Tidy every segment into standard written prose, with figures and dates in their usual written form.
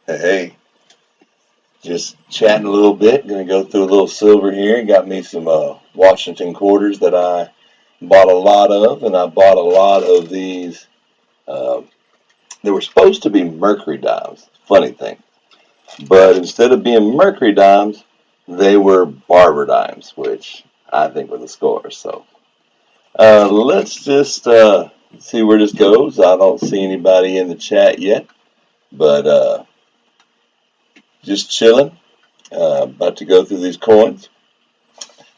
Hey, just chatting a little bit. Gonna go through a little silver here. Got me some Washington quarters that I bought a lot of, and I bought a lot of these. Uh, they were supposed to be mercury dimes. Funny thing, but instead of being mercury dimes, they were Barber dimes, which I think were the score. So let's just see where this goes. I don't see anybody in the chat yet, but just chilling. About to go through these coins.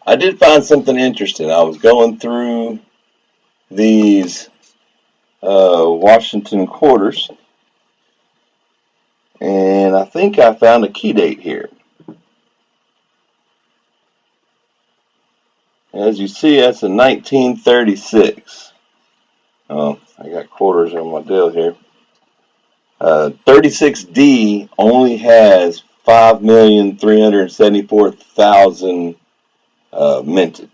I did find something interesting. I was going through these Washington quarters, and I think I found a key date here. As you see, that's a 1936. Oh, I got quarters on my deal here. 36D only has 5,374,000 minted.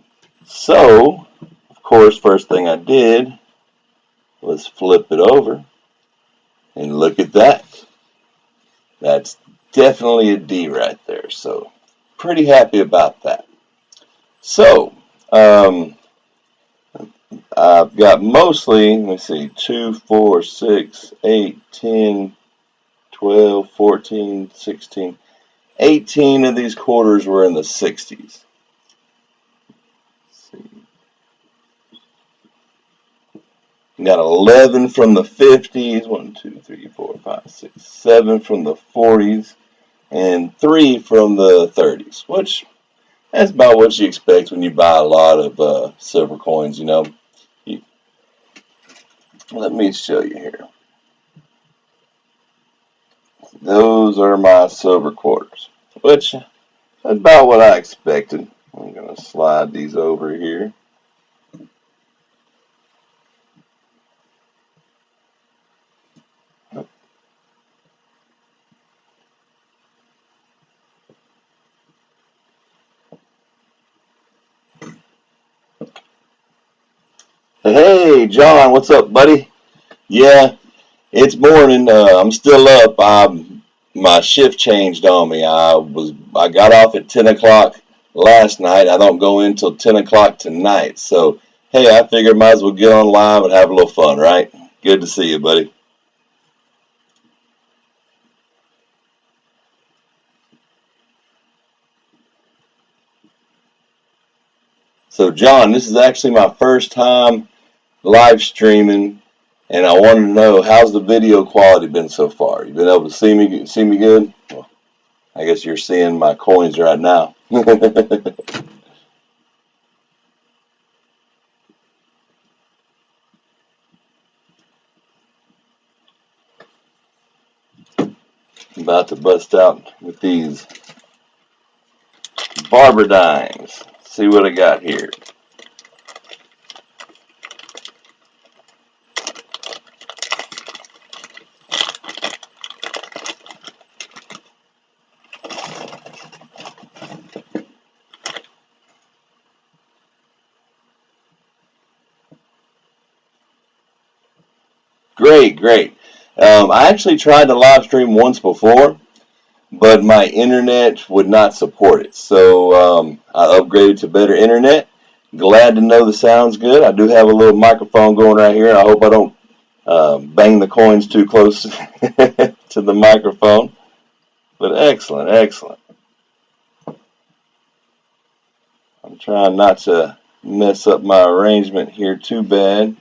So, of course, first thing I did was flip it over and look at that. That's definitely a D right there. So, pretty happy about that. So, I've got mostly, let me see, 2, 4, 6, 8, 10, 12, 14, 16, 18 of these quarters were in the 60s. Got 11 from the 50s, 1, 2, 3, 4, 5, 6, 7 from the 40s, and 3 from the 30s, which that's about what you expect when you buy a lot of silver coins, you know. Let me show you here. Those are my silver quarters, which is about what I expected. I'm going to slide these over here. Hey, John, what's up, buddy? Yeah, it's morning. I'm still up. My shift changed on me. I got off at 10 o'clock last night. I don't go in till 10 o'clock tonight. So hey, I figured might as well get on live and have a little fun, right? Good to see you, buddy. So John, this is actually my first time live streaming, and I wanted to know how's the video quality been so far. You been able to see me good? Well, I guess you're seeing my coins right now. About to bust out with these Barber dimes. See what I got here. Great, great. I actually tried to live stream once before, but my internet would not support it. So I upgraded to better internet. Glad to know the sound's good. I do have a little microphone going right here. I hope I don't bang the coins too close to the microphone. But excellent, excellent. I'm trying not to mess up my arrangement here too bad.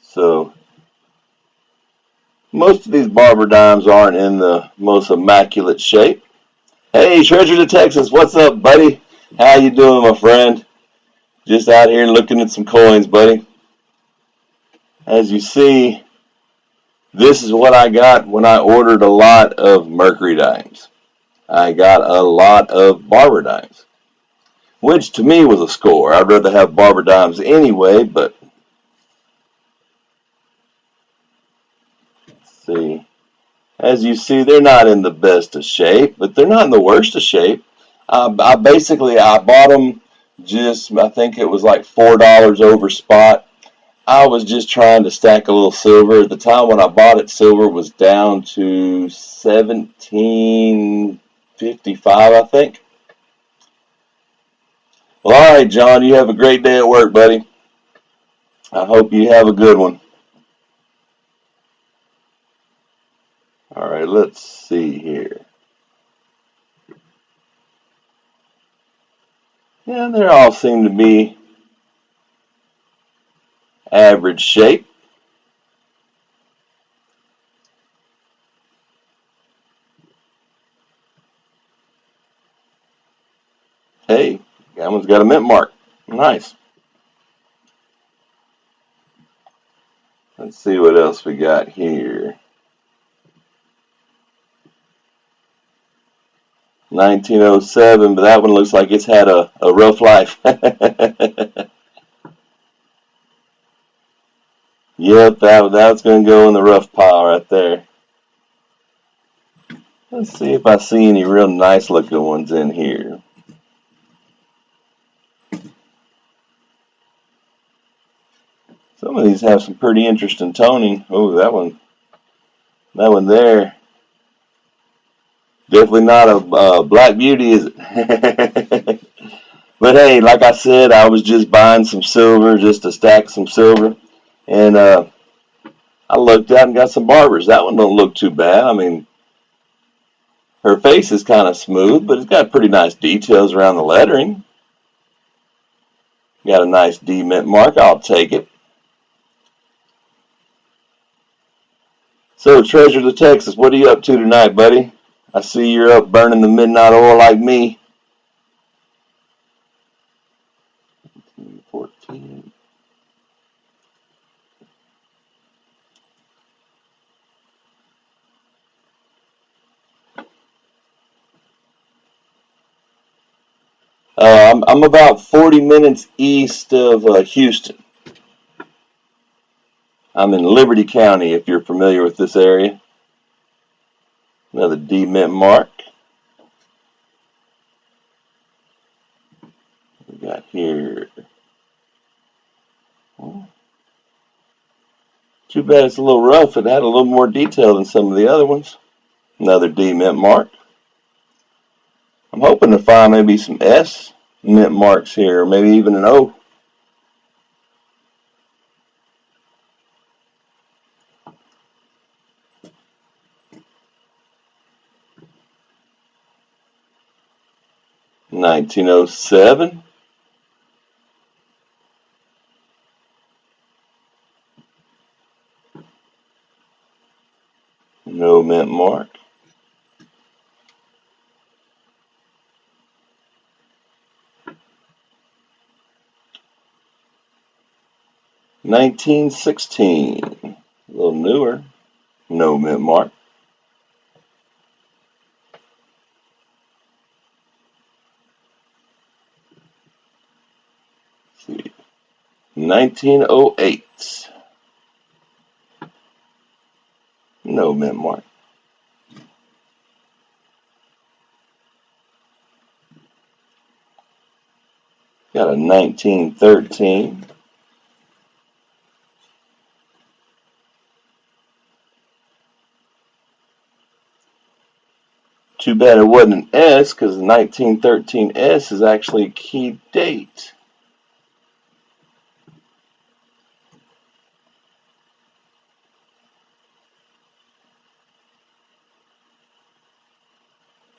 So most of these Barber dimes aren't in the most immaculate shape. Hey, Treasures of Texas, what's up, buddy? How you doing, my friend? Just out here looking at some coins, buddy. As you see, this is what I got when I ordered a lot of mercury dimes. I got a lot of Barber dimes, which to me was a score. I'd rather have Barber dimes anyway, but let's see. As you see, they're not in the best of shape, but they're not in the worst of shape. I bought them just, I think it was like $4 over spot. I was just trying to stack a little silver. At the time when I bought it, silver was down to 17.55, I think. Well, all right, John, you have a great day at work, buddy. I hope you have a good one. All right, let's see here. Yeah, they all seem to be average shape. Hey, that one's got a mint mark. Nice. Let's see what else we got here. 1907, but that one looks like it's had a rough life. Yep, that's going to go in the rough pile right there. Let's see if I see any real nice looking ones in here. Some of these have some pretty interesting toning. Oh, that one there. Definitely not a Black Beauty, is it? But hey, like I said, I was just buying some silver just to stack some silver. And I looked out and got some Barbers. That one don't look too bad. I mean, her face is kind of smooth, but it's got pretty nice details around the lettering. Got a nice D mint mark. I'll take it. So, Treasures of Texas, what are you up to tonight, buddy? I see you're up burning the midnight oil like me. 14. I'm about 40 minutes east of Houston. I'm in Liberty County, if you're familiar with this area. Another D mint mark. We got here. Too bad it's a little rough. It had a little more detail than some of the other ones. Another D mint mark. I'm hoping to find maybe some S mint marks here, or maybe even an O. $19.07. No mint mark. $19.16. A little newer. No mint mark. Let's see. 1908. No mint mark. Got a 1913. Too bad it wasn't an S, because the 1913 S is actually a key date.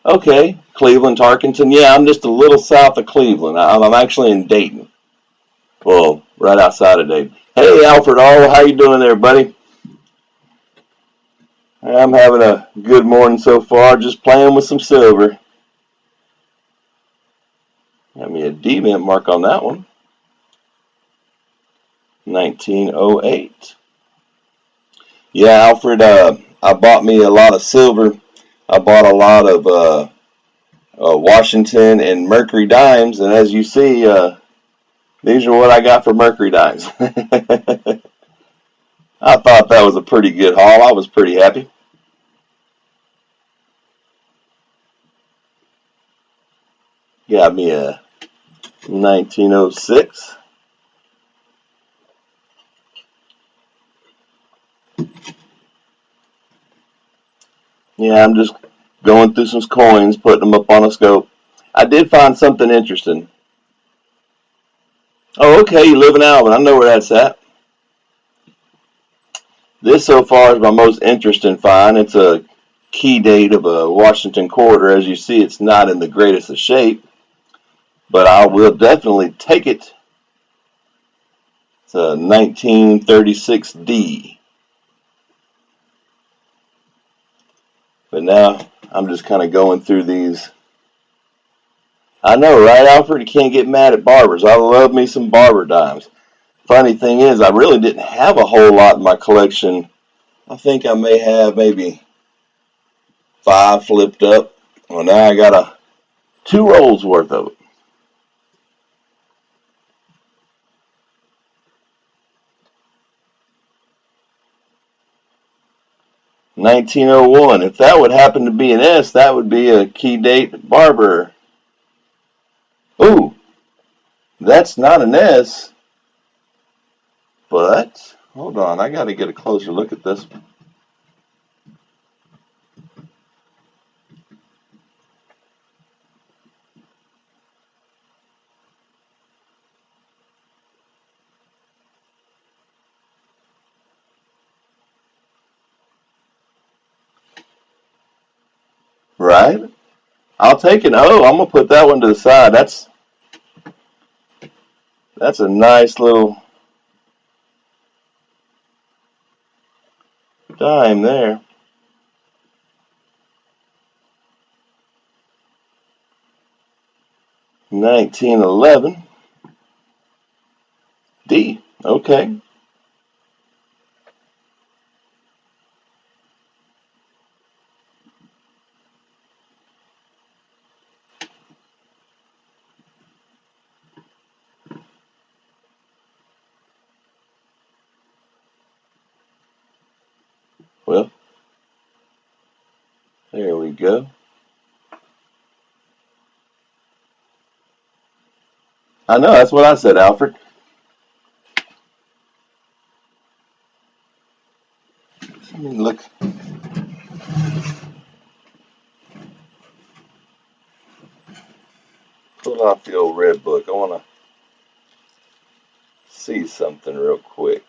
Okay, Cleveland, Tarkenton. Yeah, I'm just a little south of Cleveland. I'm actually in Dayton. Well, right outside of Dayton. Hey, Alfred All, how you doing there, buddy? I'm having a good morning so far, just playing with some silver. Got me a D mint mark on that one. 1908. Yeah, Alfred, I bought me a lot of silver. I bought a lot of Washington and Mercury dimes, and as you see, these are what I got for Mercury dimes. I thought that was a pretty good haul. I was pretty happy. Got me a 1906. Yeah, I'm just going through some coins, putting them up on a scope. I did find something interesting. Oh, okay, you live in Alvin. I know where that's at. This so far is my most interesting find. It's a key date of a Washington quarter. As you see, it's not in the greatest of shape, but I will definitely take it. It's a 1936D. But now I'm just kind of going through these. I know, right, Alfred? You can't get mad at barbers. I love me some barber dimes. Funny thing is, I really didn't have a whole lot in my collection. I think I may have maybe 5 flipped up. Well, now I got 2 rolls worth of it. 1901. If that would happen to be an S, that would be a key date Barber. Ooh, that's not an S, but hold on, I got to get a closer look at this. Right? I'll take an O. I'm gonna put that one to the side. That's a nice little dime there. 1911 D. Okay. Well, there we go. I know that's what I said, Alfred. Let me look. Pull out the old red book. I want to see something real quick.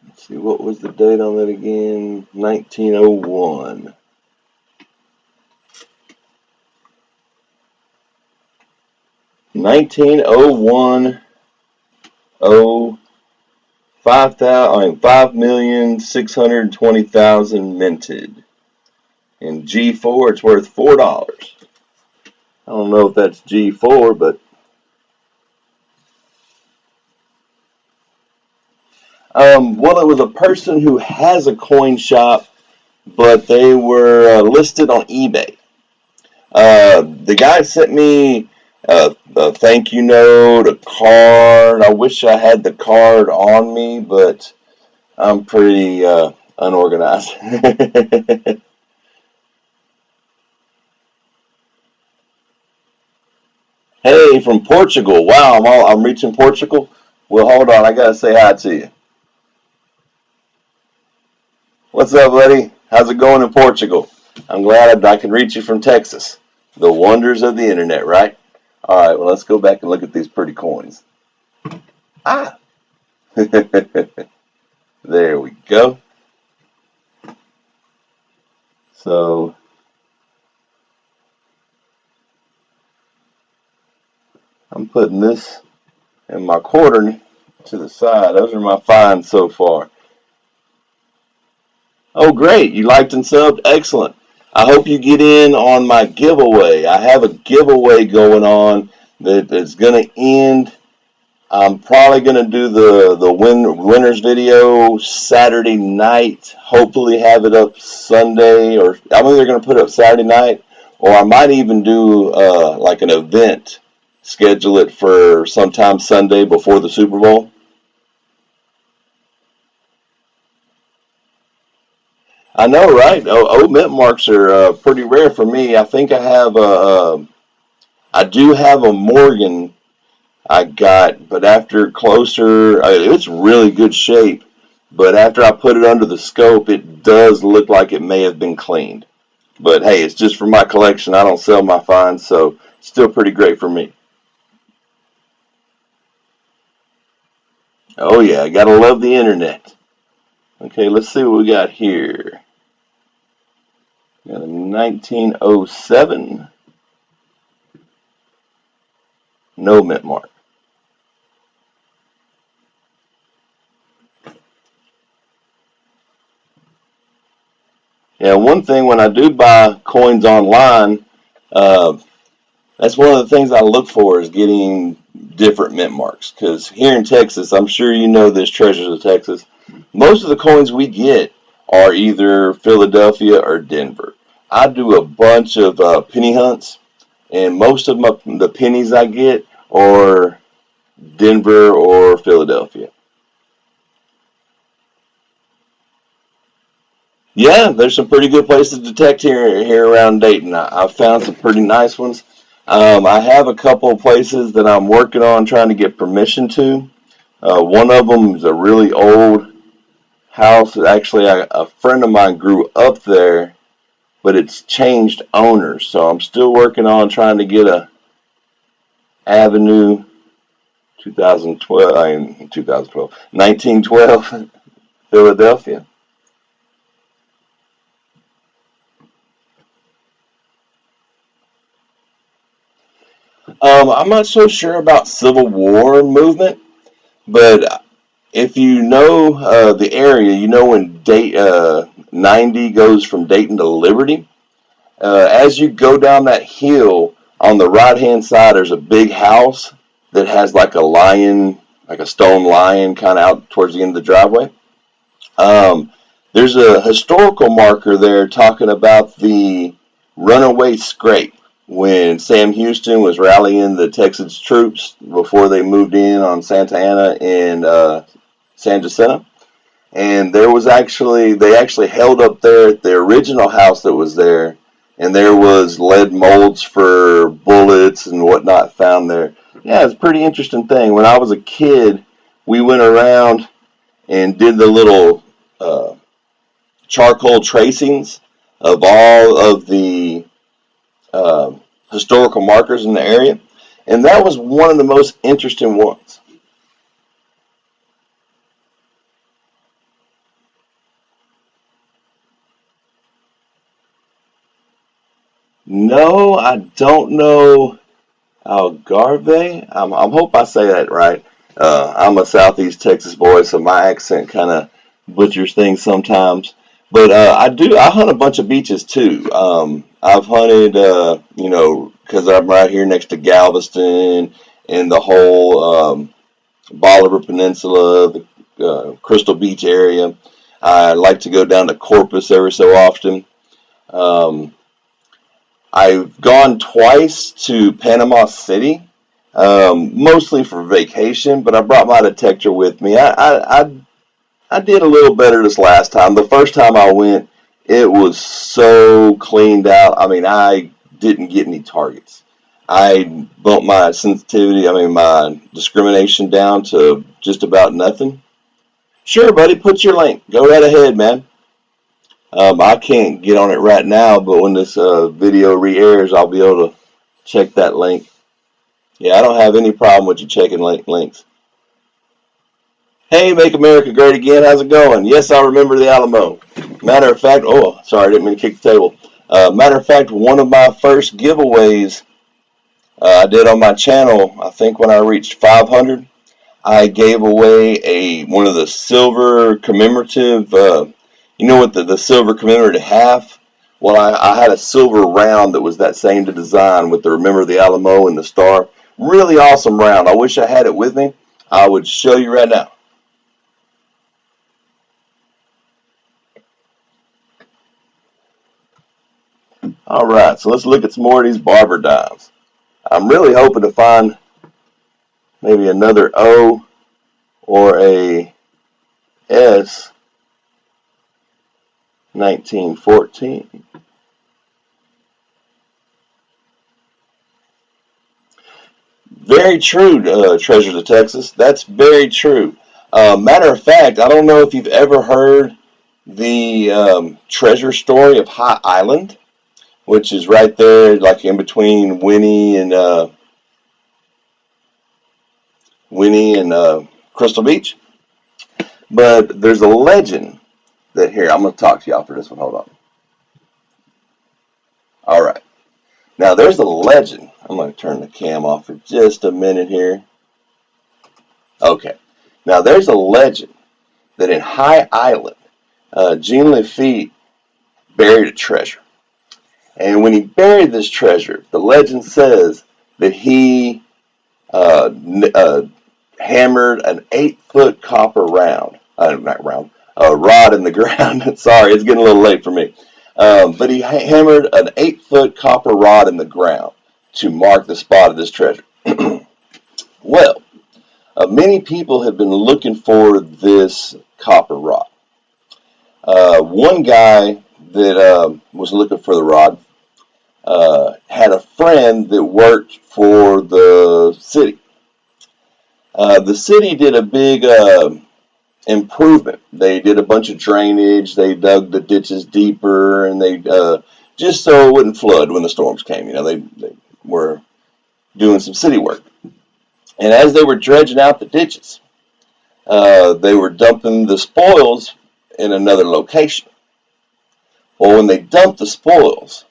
Let's see, what was the date on that again? 1901. 1901. Oh, 5,620,000 minted. In G4, it's worth $4. I don't know if that's G4, but well, it was a person who has a coin shop, but they were listed on eBay. The guy sent me a thank you note, a card. I wish I had the card on me, but I'm pretty unorganized. Hey, from Portugal. Wow, I'm reaching Portugal. Well, hold on. I gotta say hi to you. What's up, buddy? How's it going in Portugal? I'm glad I can reach you from Texas. The wonders of the internet, right? All right. Well, let's go back and look at these pretty coins. Ah, there we go. So I'm putting this in my quarter to the side. Those are my finds so far. Oh, great. You liked and subbed? Excellent. I hope you get in on my giveaway. I have a giveaway going on that is going to end. I'm probably going to do the winners video Saturday night. Hopefully have it up Sunday, or I'm either going to put it up Saturday night, or I might even do like an event, schedule it for sometime Sunday before the Super Bowl. I know, right? Old mint marks are pretty rare for me. I think I do have a Morgan I got, but after closer, it's really good shape. But after I put it under the scope, it does look like it may have been cleaned. But hey, it's just for my collection. I don't sell my finds, so still pretty great for me. Oh yeah, gotta love the internet. Okay, let's see what we got here. Got a 1907, no mint mark. Yeah, one thing when I do buy coins online, uh, that's one of the things I look for is getting different mint marks. Because here in Texas, I'm sure you know this, Treasures of Texas, most of the coins we get are either Philadelphia or Denver. I do a bunch of penny hunts, and most of the pennies I get are Denver or Philadelphia. Yeah, there's some pretty good places to detect here around Dayton. I've found some pretty nice ones. I have a couple of places that I'm working on trying to get permission to. One of them is a really old house. Actually, a friend of mine grew up there, but it's changed owners. So I'm still working on trying to get a Avenue 2012, 1912 Philadelphia. I'm not so sure about Civil War movement, but if you know the area, you know when 90 goes from Dayton to Liberty. As you go down that hill, on the right hand side, there's a big house that has like a lion, like a stone lion, kind of out towards the end of the driveway. Um, there's a historical marker there talking about the runaway scrape when Sam Houston was rallying the Texas troops before they moved in on Santa Ana and San Jacinto. And they actually held up there at the original house that was there, and there was lead molds for bullets and whatnot found there. Yeah, it's a pretty interesting thing. When I was a kid, we went around and did the little uh, charcoal tracings of all of the uh, historical markers in the area, and that was one of the most interesting ones. No, I don't know Algarve. I hope I say that right. I'm a Southeast Texas boy, so my accent kind of butchers things sometimes. But I hunt a bunch of beaches too. I've hunted, because I'm right here next to Galveston and the whole Bolivar Peninsula, the Crystal Beach area. I like to go down to Corpus every so often. Um, I've gone twice to Panama City, mostly for vacation, but I brought my detector with me. I did a little better this last time. The first time I went, it was so cleaned out. I mean, I didn't get any targets. I bumped my sensitivity, my discrimination down to just about nothing. Sure, buddy, put your link. Go right ahead, man. I can't get on it right now, but when this video re-airs, I'll be able to check that link. Yeah, I don't have any problem with you checking links. Hey, Make America Great Again. How's it going? Yes, I remember the Alamo. Matter of fact, oh, sorry, I didn't mean to kick the table. Matter of fact, one of my first giveaways I did on my channel, I think when I reached 500, I gave away one of the silver commemorative, what the silver commemorative half? Well, I had a silver round that was that same design with the Remember the Alamo and the star. Really awesome round. I wish I had it with me. I would show you right now. All right, so let's look at some more of these Barber dimes. I'm really hoping to find maybe another O or a S. 1914. Very true, Treasures of Texas. That's very true. Matter of fact, I don't know if you've ever heard the treasure story of High Island, which is right there, like in between Winnie and Crystal Beach. But there's a legend that here I'm going to talk to y'all for this one. Hold on. All right. Now there's a legend. I'm going to turn the cam off for just a minute here. Okay. Now there's a legend that in High Island, Jean Lafitte buried a treasure. And when he buried this treasure, the legend says that he hammered an 8-foot copper rod in the ground. Sorry, it's getting a little late for me. But he hammered an 8-foot copper rod in the ground to mark the spot of this treasure. Well, many people have been looking for this copper rod. One guy that was looking for the rod had a friend that worked for the city. The city did a big improvement. They did a bunch of drainage. They dug the ditches deeper, and they just so it wouldn't flood when the storms came. You know, they were doing some city work. And as they were dredging out the ditches, they were dumping the spoils in another location. Well, when they dumped the spoils,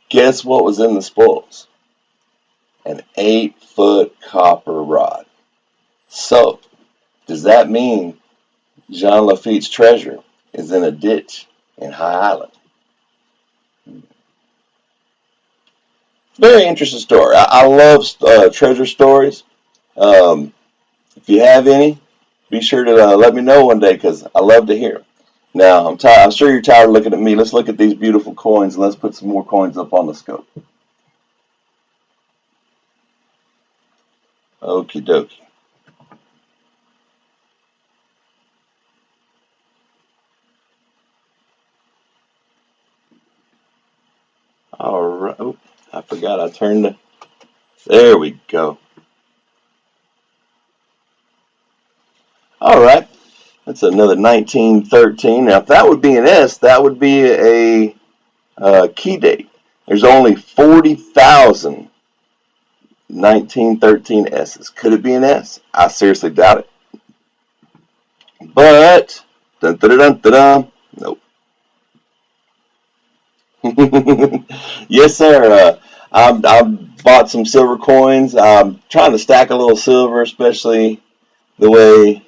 guess what was in the spoils? An 8-foot copper rod. So, does that mean Jean Lafitte's treasure is in a ditch in High Island? Very interesting story. I love treasure stories. If you have any, be sure to let me know one day because I love to hear them. Now, I'm sure you're tired of looking at me. Let's look at these beautiful coins and let's put some more coins up on the scope. Okie dokie. All right. Oh, I forgot I turned the. There we go. All right. That's another 1913. Now, if that would be an S, that would be a key date. There's only 40,000 1913 S's. Could it be an S? I seriously doubt it. But, dun, dun, dun, dun, dun, nope. Yes, sir. I bought some silver coins. I'm trying to stack a little silver, especially the way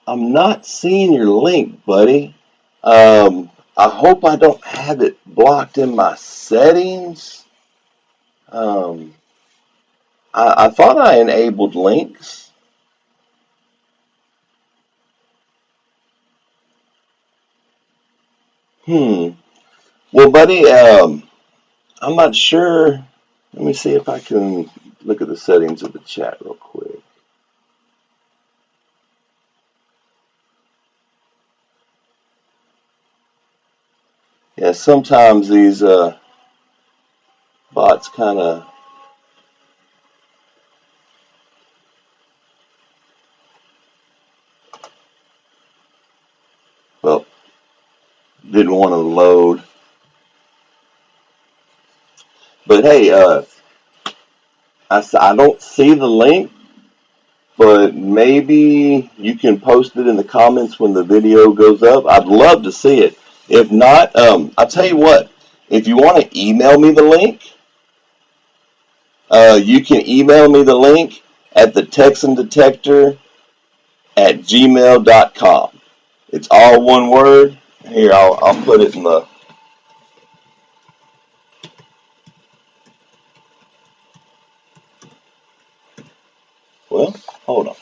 I'm not seeing your link, buddy. I hope I don't have it blocked in my settings. Um, I thought I enabled links. Hmm. Well, buddy, I'm not sure. Let me see if I can look at the settings of the chat real quick. Yeah, sometimes these bots kind of, well, didn't want to load. But hey, I don't see the link, but maybe you can post it in the comments when the video goes up. I'd love to see it. If not, I'll tell you what. If you want to email me the link, you can email me the link at the Texan Detector at gmail.com. It's all one word. Here, I'll put it in the. Well, hold on.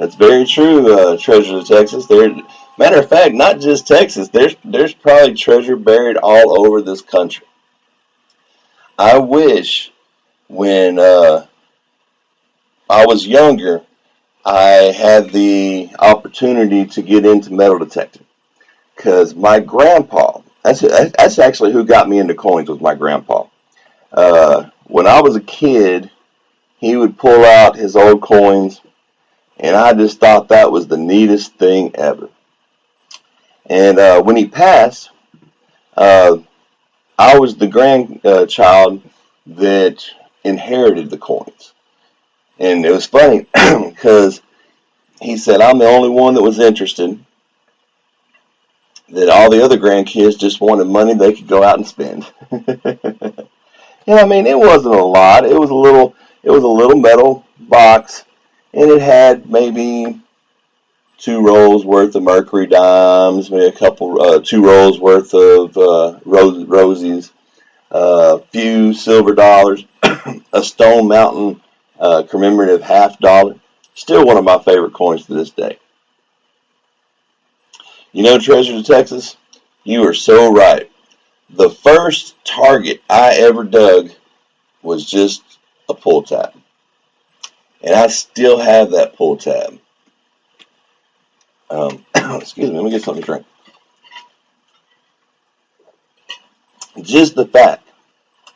That's very true, treasures of Texas. Matter of fact, not just Texas. There's probably treasure buried all over this country. I wish when I was younger, I had the opportunity to get into metal detecting because my grandpa. That's actually who got me into coins was my grandpa. When I was a kid, he would pull out his old coins, and I just thought that was the neatest thing ever. And when he passed, uh, I was the grandchild that inherited the coins. And it was funny because he said, I'm the only one that was interested, that all the other grandkids just wanted money they could go out and spend. Yeah, I mean, it wasn't a lot. It was a little metal box, and it had maybe 2 rolls worth of Mercury dimes, maybe a couple, 2 rolls worth of rosies, a few silver dollars, a Stone Mountain commemorative $50. Still one of my favorite coins to this day. You know, Treasures of Texas, you are so right. The first target I ever dug was just a pull tab, and I still have that pull tab. Excuse me, let me get something to drink. Just the fact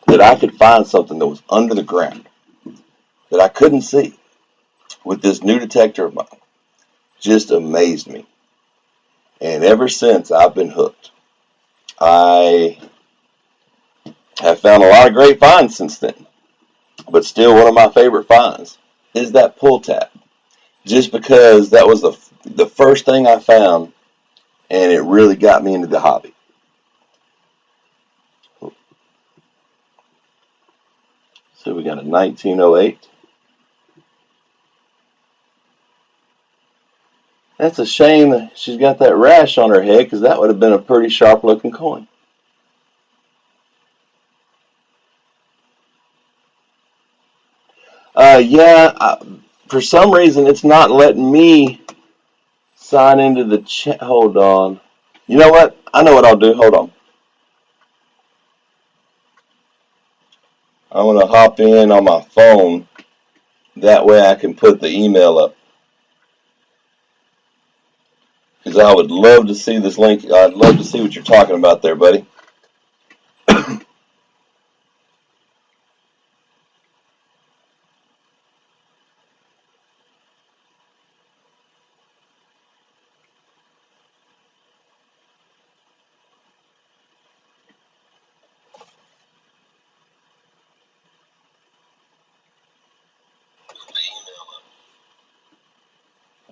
that I could find something that was under the ground that I couldn't see with this new detector of mine just amazed me. And ever since, I've been hooked. I have found a lot of great finds since then, but still one of my favorite finds is that pull tab. Just because that was the first thing I found, and it really got me into the hobby. So we got a 1908. That's a shame that she's got that rash on her head because that would have been a pretty sharp looking coin. Yeah, for some reason it's not letting me sign into the chat. Hold on. You know what? I know what I'll do. Hold on. I'm going to hop in on my phone. That way I can put the email up. Because I would love to see this link. I'd love to see what you're talking about there, buddy.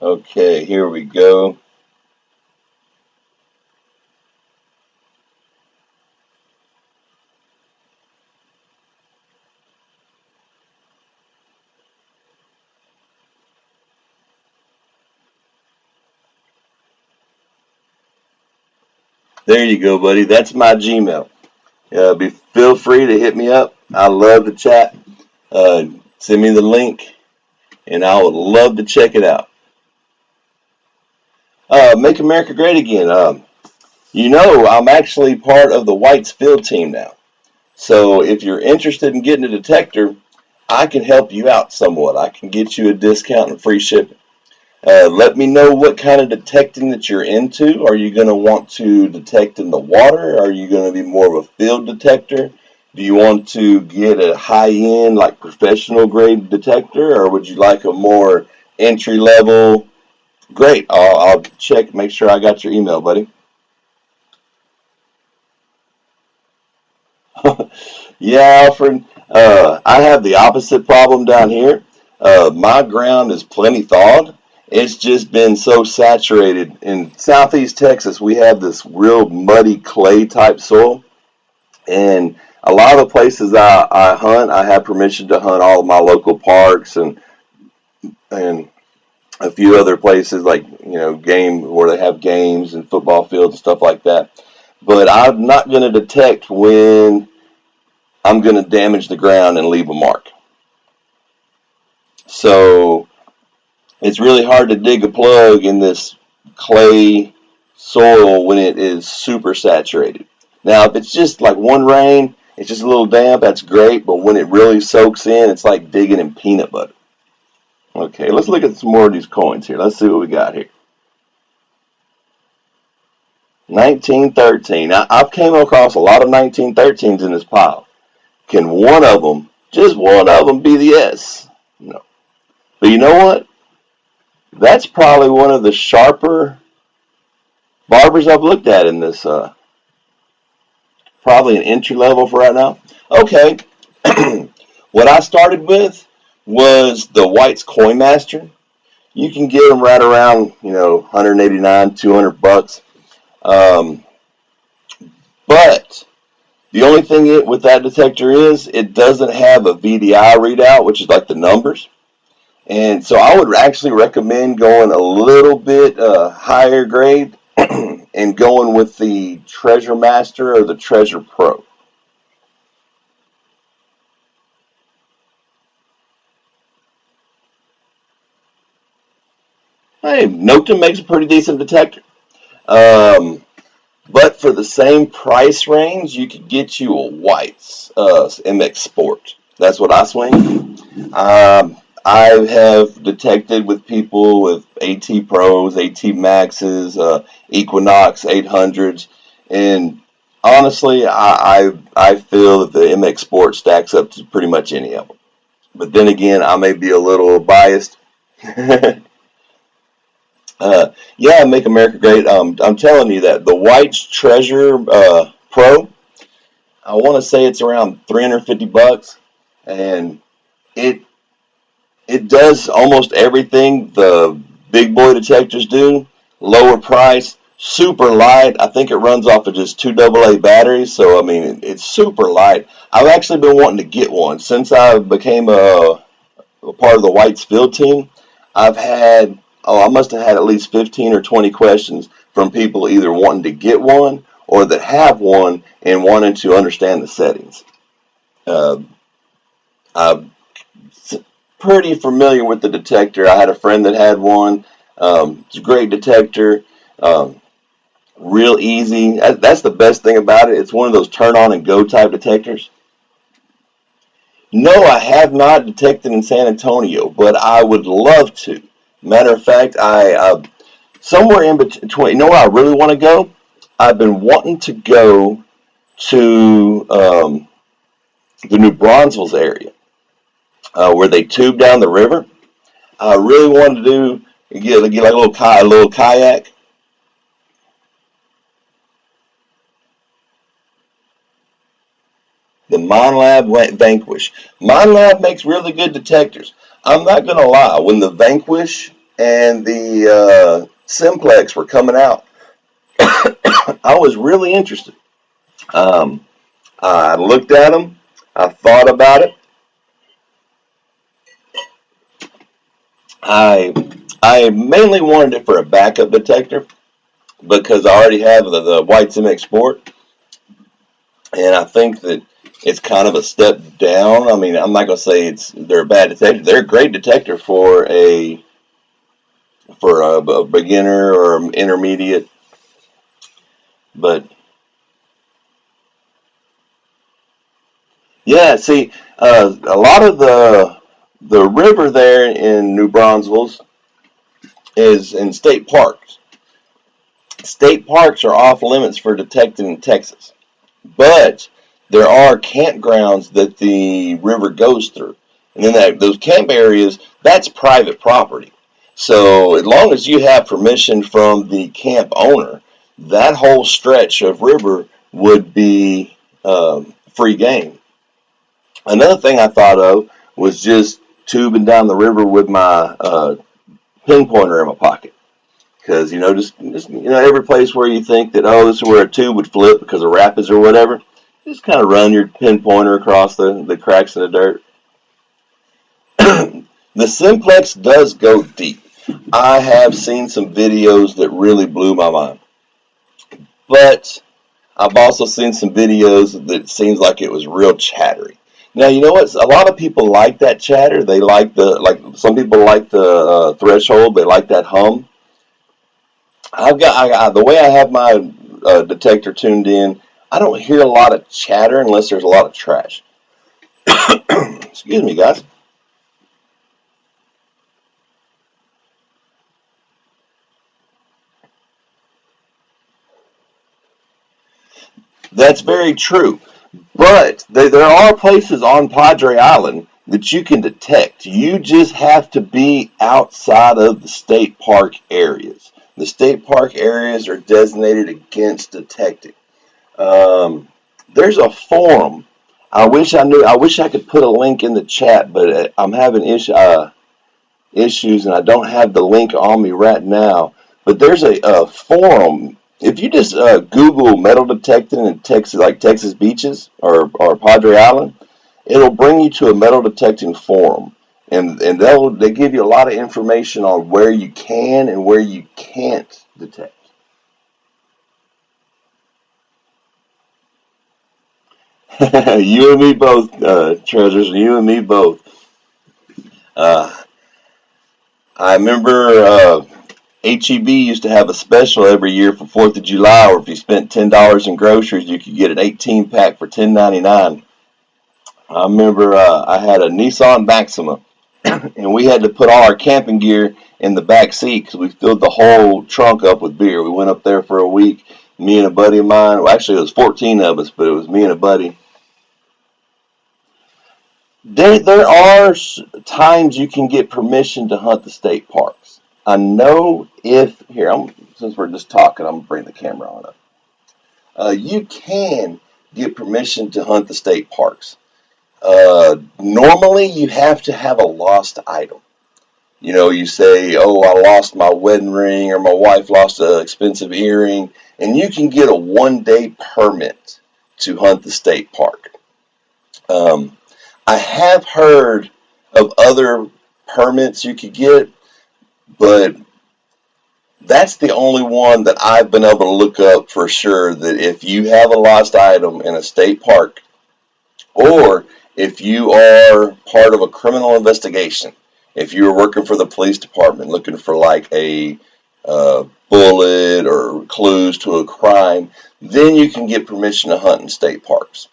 Okay, here we go. There you go, buddy. That's my Gmail. Feel free to hit me up. I love to chat. Send me the link, and I would love to check it out. Make America Great Again. I'm actually part of the White's Field team now. So if you're interested in getting a detector, I can help you out somewhat. I can get you a discount and free shipping. Let me know what kind of detecting that you're into. Are you going to want to detect in the water? Are you going to be more of a field detector? Do you want to get a high-end, like professional grade detector, or would you like a more entry level? Great. I'll check, make sure I got your email, buddy. Yeah, Alfred. I have the opposite problem down here. My ground is plenty thawed. It's just been so saturated. In southeast Texas, we have this real muddy clay type soil. And a lot of the places I hunt, I have permission to hunt all of my local parks and a few other places like, game where they have games and football fields and stuff like that. But I'm not going to detect when I'm going to damage the ground and leave a mark. So It's really hard to dig a plug in this clay soil when it is super saturated. Now, if it's just like one rain, it's just a little damp, that's great, but when it really soaks in, it's like digging in peanut butter. Okay, let's look at some more of these coins here. Let's see what we got here. 1913. Now, I've came across a lot of 1913s in this pile. Can one of them, just one of them, be the S? No. But you know what? That's probably one of the sharper Barbers I've looked at in this, probably an entry level for right now. Okay, what I started with was the White's Coin Master. You can get them right around, 189, 200 bucks. Um, but the only thing with that detector is it doesn't have a VDI readout, which is like the numbers. And so I would actually recommend going a little bit higher grade and going with the Treasure Master or the Treasure Pro. Hey, Noctum makes a pretty decent detector. Um, but for the same price range, you could get you a White's MX Sport. That's what I swing. I have detected with people with AT Pros, AT Maxes, Equinox 800s, and honestly, I feel that the MX Sport stacks up to pretty much any of them. But then again, I may be a little biased. Yeah, Make America Great. I'm telling you that the White's Treasure Pro, I want to say it's around 350 bucks, and it it does almost everything the big boy detectors do. Lower price, super light. I think it runs off of just two AA batteries, so I mean it's super light. I've actually been wanting to get one since I became a part of the White's field team. I've had, I must have had at least 15 or 20 questions from people either wanting to get one or that have one and wanting to understand the settings. Uh, I'm pretty familiar with the detector. I had a friend that had one. It's a great detector. Um, Real easy. That's the best thing about it. It's one of those turn on and go type detectors. No, I have not detected in San Antonio, but I would love to. Matter of fact, I somewhere in between. You know where I really want to go? I've been wanting to go to the New Braunfels area, where they tube down the river. I really wanted to get like a little kayak. The MineLab Vanquish. MineLab makes really good detectors. I'm not gonna lie. When the Vanquish and the Simplex were coming out, I was really interested. Um, I looked at them. I thought about it. I I mainly wanted it for a backup detector because I already have the White MX Sport, and I think that it's kind of a step down. I mean, I'm not gonna say they're a bad detector. They're a great detector for a beginner or intermediate, but yeah. See, a lot of the river there in New Braunfels is in state parks. State parks are off limits for detecting in Texas, but there are campgrounds that the river goes through, and then those camp areas, that's private property. So as long as you have permission from the camp owner, that whole stretch of river would be free game. Another thing I thought of was just tubing down the river with my pinpointer in my pocket. Because just every place where you think that this is where a tube would flip because of rapids or whatever, just kind of run your pinpointer across the cracks in the dirt. The Simplex does go deep. I have seen some videos that really blew my mind, but I've also seen some videos that seems like it was real chattery. Now you know what? A lot of people like that chatter. They like some people like the threshold. They like that hum. The way I have my detector tuned in. I don't hear a lot of chatter unless there's a lot of trash. Excuse me, guys. That's very true. But there are places on Padre Island that you can detect. You just have to be outside of the state park areas. The state park areas are designated against detecting. Um, there's a forum. I wish I knew. I wish I could put a link in the chat, but I'm having issues, and I don't have the link on me right now. But there's a forum. If you just Google metal detecting in Texas, like Texas beaches or Padre Island, it'll bring you to a metal detecting forum, and they give you a lot of information on where you can and where you can't detect. You and me both, treasures. You and me both. Uh, I remember HEB used to have a special every year for 4th of July, where if you spent $10 in groceries, you could get an 18 pack for $10.99. I remember I had a Nissan Maxima, and we had to put all our camping gear in the back seat because we filled the whole trunk up with beer. We went up there for a week. Me and a buddy of mine. Well, actually, it was 14 of us, but it was me and a buddy. There are times you can get permission to hunt the state parks. I know if here since we're just talking, I'm gonna bring the camera on up. You can get permission to hunt the state parks. Normally, you have to have a lost item. You know, you say, "Oh, I lost my wedding ring," or "My wife lost an expensive earring," and you can get a 1 day permit to hunt the state park. Um, I have heard of other permits you could get, but that's the only one that I've been able to look up for sure. That if you have a lost item in a state park, or if you are part of a criminal investigation, if you're working for the police department looking for like a bullet or clues to a crime, then you can get permission to hunt in state parks.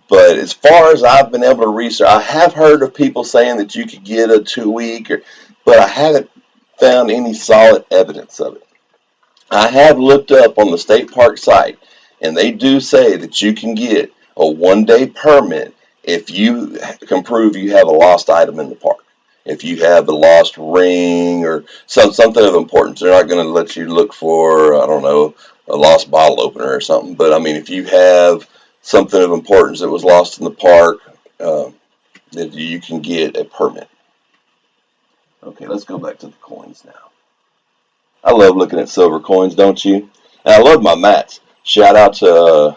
But as far as I've been able to research, I have heard of people saying that you could get a 2 week, but I haven't found any solid evidence of it. I have looked up on the state park site, and they do say that you can get a 1 day permit if you can prove you have a lost item in the park. If you have a lost ring or something of importance, they're not going to let you look for, I don't know, a lost bottle opener or something. But I mean, if you have something of importance that was lost in the park, uh, that you can get a permit. Okay, let's go back to the coins now. I love looking at silver coins, don't you? And I love my mats. Shout out to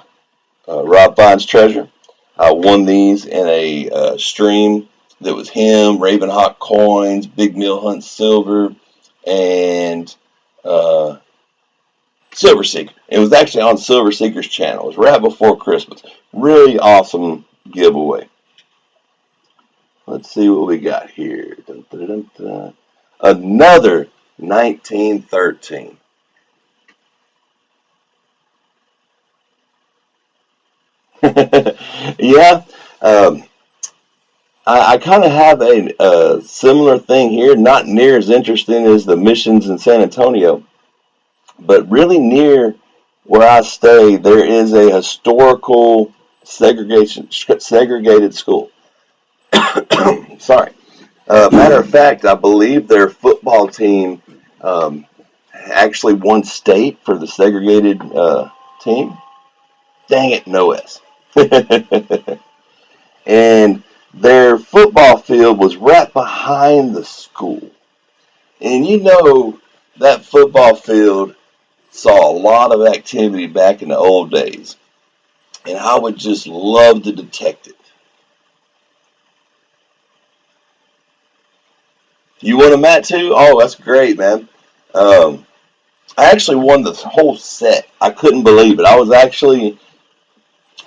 Rob Fine's Treasure. I won these in a stream that was him, Ravenhawk coins, Big Mill Hunt silver, and uh, Silver Seeker. It was actually on Silver Seeker's channel. It was right before Christmas. Really awesome giveaway. Let's see what we got here. Dun, dun, dun, dun. Another 1913. Yeah, um, I kind of have a similar thing here, not near as interesting as the missions in San Antonio, but really near where I stay, there is a historical segregated school. Sorry. Matter of fact, I believe their football team um, actually won state for the segregated team. Dang it, no S. And their football field was right behind the school. And you know, that football field saw a lot of activity back in the old days. And I would just love to detect it. You want a mat too? Oh, that's great, man. Um, I actually won the whole set. I couldn't believe it. I was actually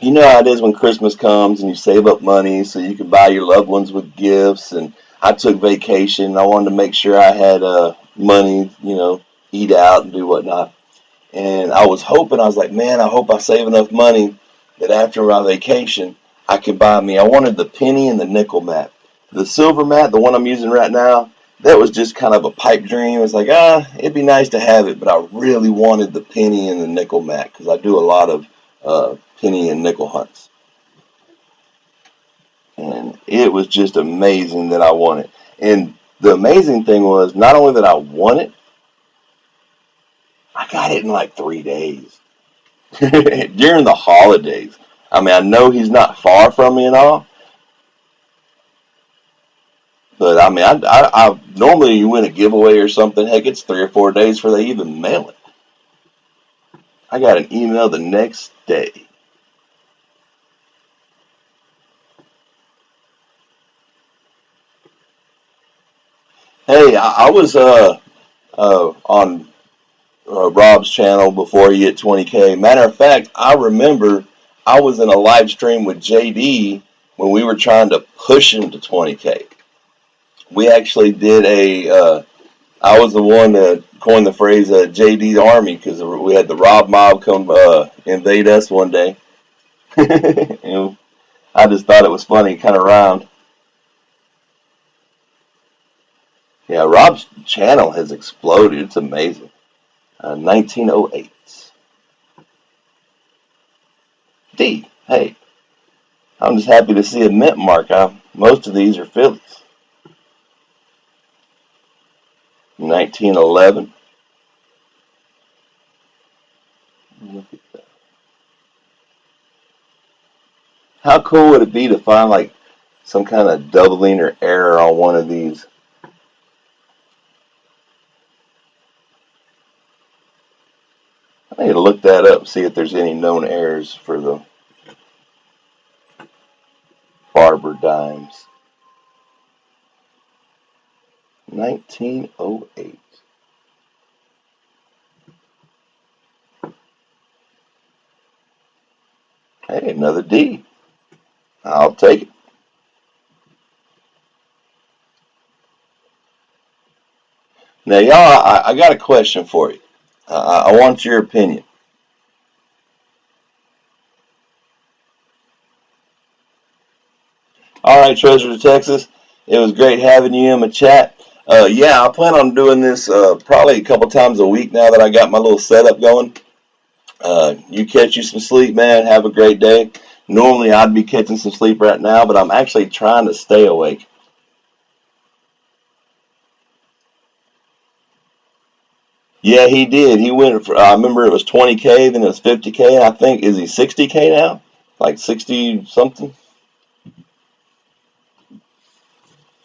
You know how it is when Christmas comes and you save up money so you can buy your loved ones with gifts. And I took vacation. I wanted to make sure I had money, eat out and do whatnot. And I was hoping, I was like, man, I hope I save enough money that after my vacation, I could buy me. I wanted the penny and the nickel mat. The silver mat, the one I'm using right now, that was just kind of a pipe dream. It's like, it'd be nice to have it, but I really wanted the penny and the nickel mat because I do a lot of penny and nickel hunts. And it was just amazing that I won it. And the amazing thing was, not only that I won it, I got it in like 3 days. During the holidays. I mean, I know he's not far from me and all, but I mean, I normally you win a giveaway or something. Heck, it's 3 or 4 days before they even mail it. I got an email the next day. Hey, I was on Rob's channel before he hit 20K. Matter of fact, I remember I was in a live stream with JD when we were trying to push him to 20K. We actually did I was the one that coined the phrase JD Army because we had the Rob Mob come invade us one day. And I just thought it was funny, kind of rhymed. Yeah, Rob's channel has exploded. It's amazing. 1908. D. Hey, I'm just happy to see a mint mark. Most of these are Phillies. 1911. Look at that. How cool would it be to find like some kind of doubling or error on one of these? I need to look that up, see if there's any known errors for the Barber dimes. 1908. Hey, another D. I'll take it. Now, y'all, I got a question for you. I want your opinion. All right, Treasure to Texas. It was great having you in my chat. Yeah, I plan on doing this probably a couple times a week now that I got my little setup going. You catch you some sleep, man. Have a great day. Normally, I'd be catching some sleep right now, but I'm actually trying to stay awake. Yeah, he did. He went for, I remember it was 20K, then it was 50K. I think, is he 60K now? Like 60 something?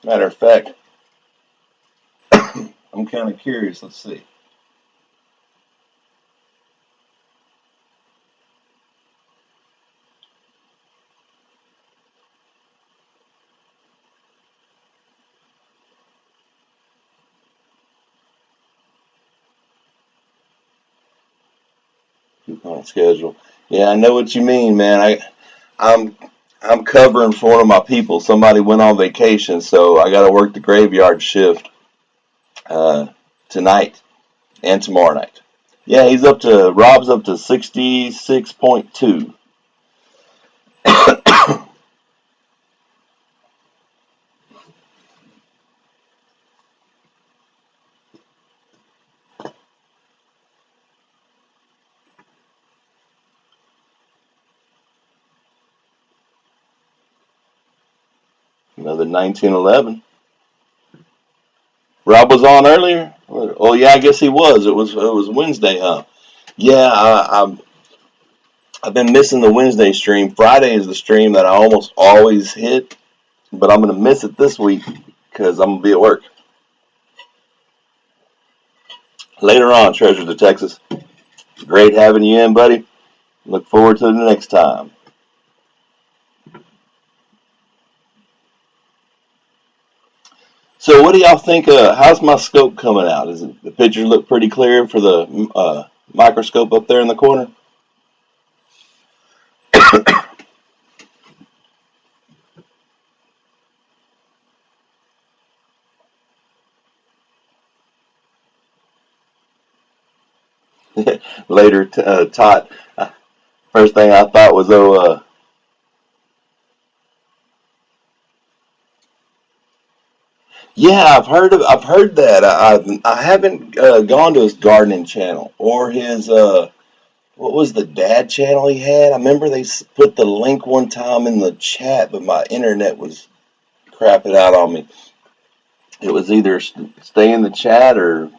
Matter of fact, I'm kind of curious. Let's see. Coupon schedule. Yeah, I know what you mean, man. I'm I'm covering for one of my people. Somebody went on vacation, so I got to work the graveyard shift uh, tonight and tomorrow night. Yeah, Rob's up to 66.2. Another 1911. Rob was on earlier. Oh yeah, I guess he was. It was Wednesday, huh? Yeah, I've been missing the Wednesday stream. Friday is the stream that I almost always hit, but I'm gonna miss it this week because I'm gonna be at work. Later on, Treasures of Texas. Great having you in, buddy. Look forward to the next time. So, what do y'all think? How's my scope coming out? Is the pictures look pretty clear for the microscope up there in the corner? Later, Tot. First thing I thought was, yeah, I've heard that. I haven't gone to his gardening channel or his what was the dad channel he had? I remember they put the link one time in the chat, but my internet was crapping out on me. It was either stay in the chat or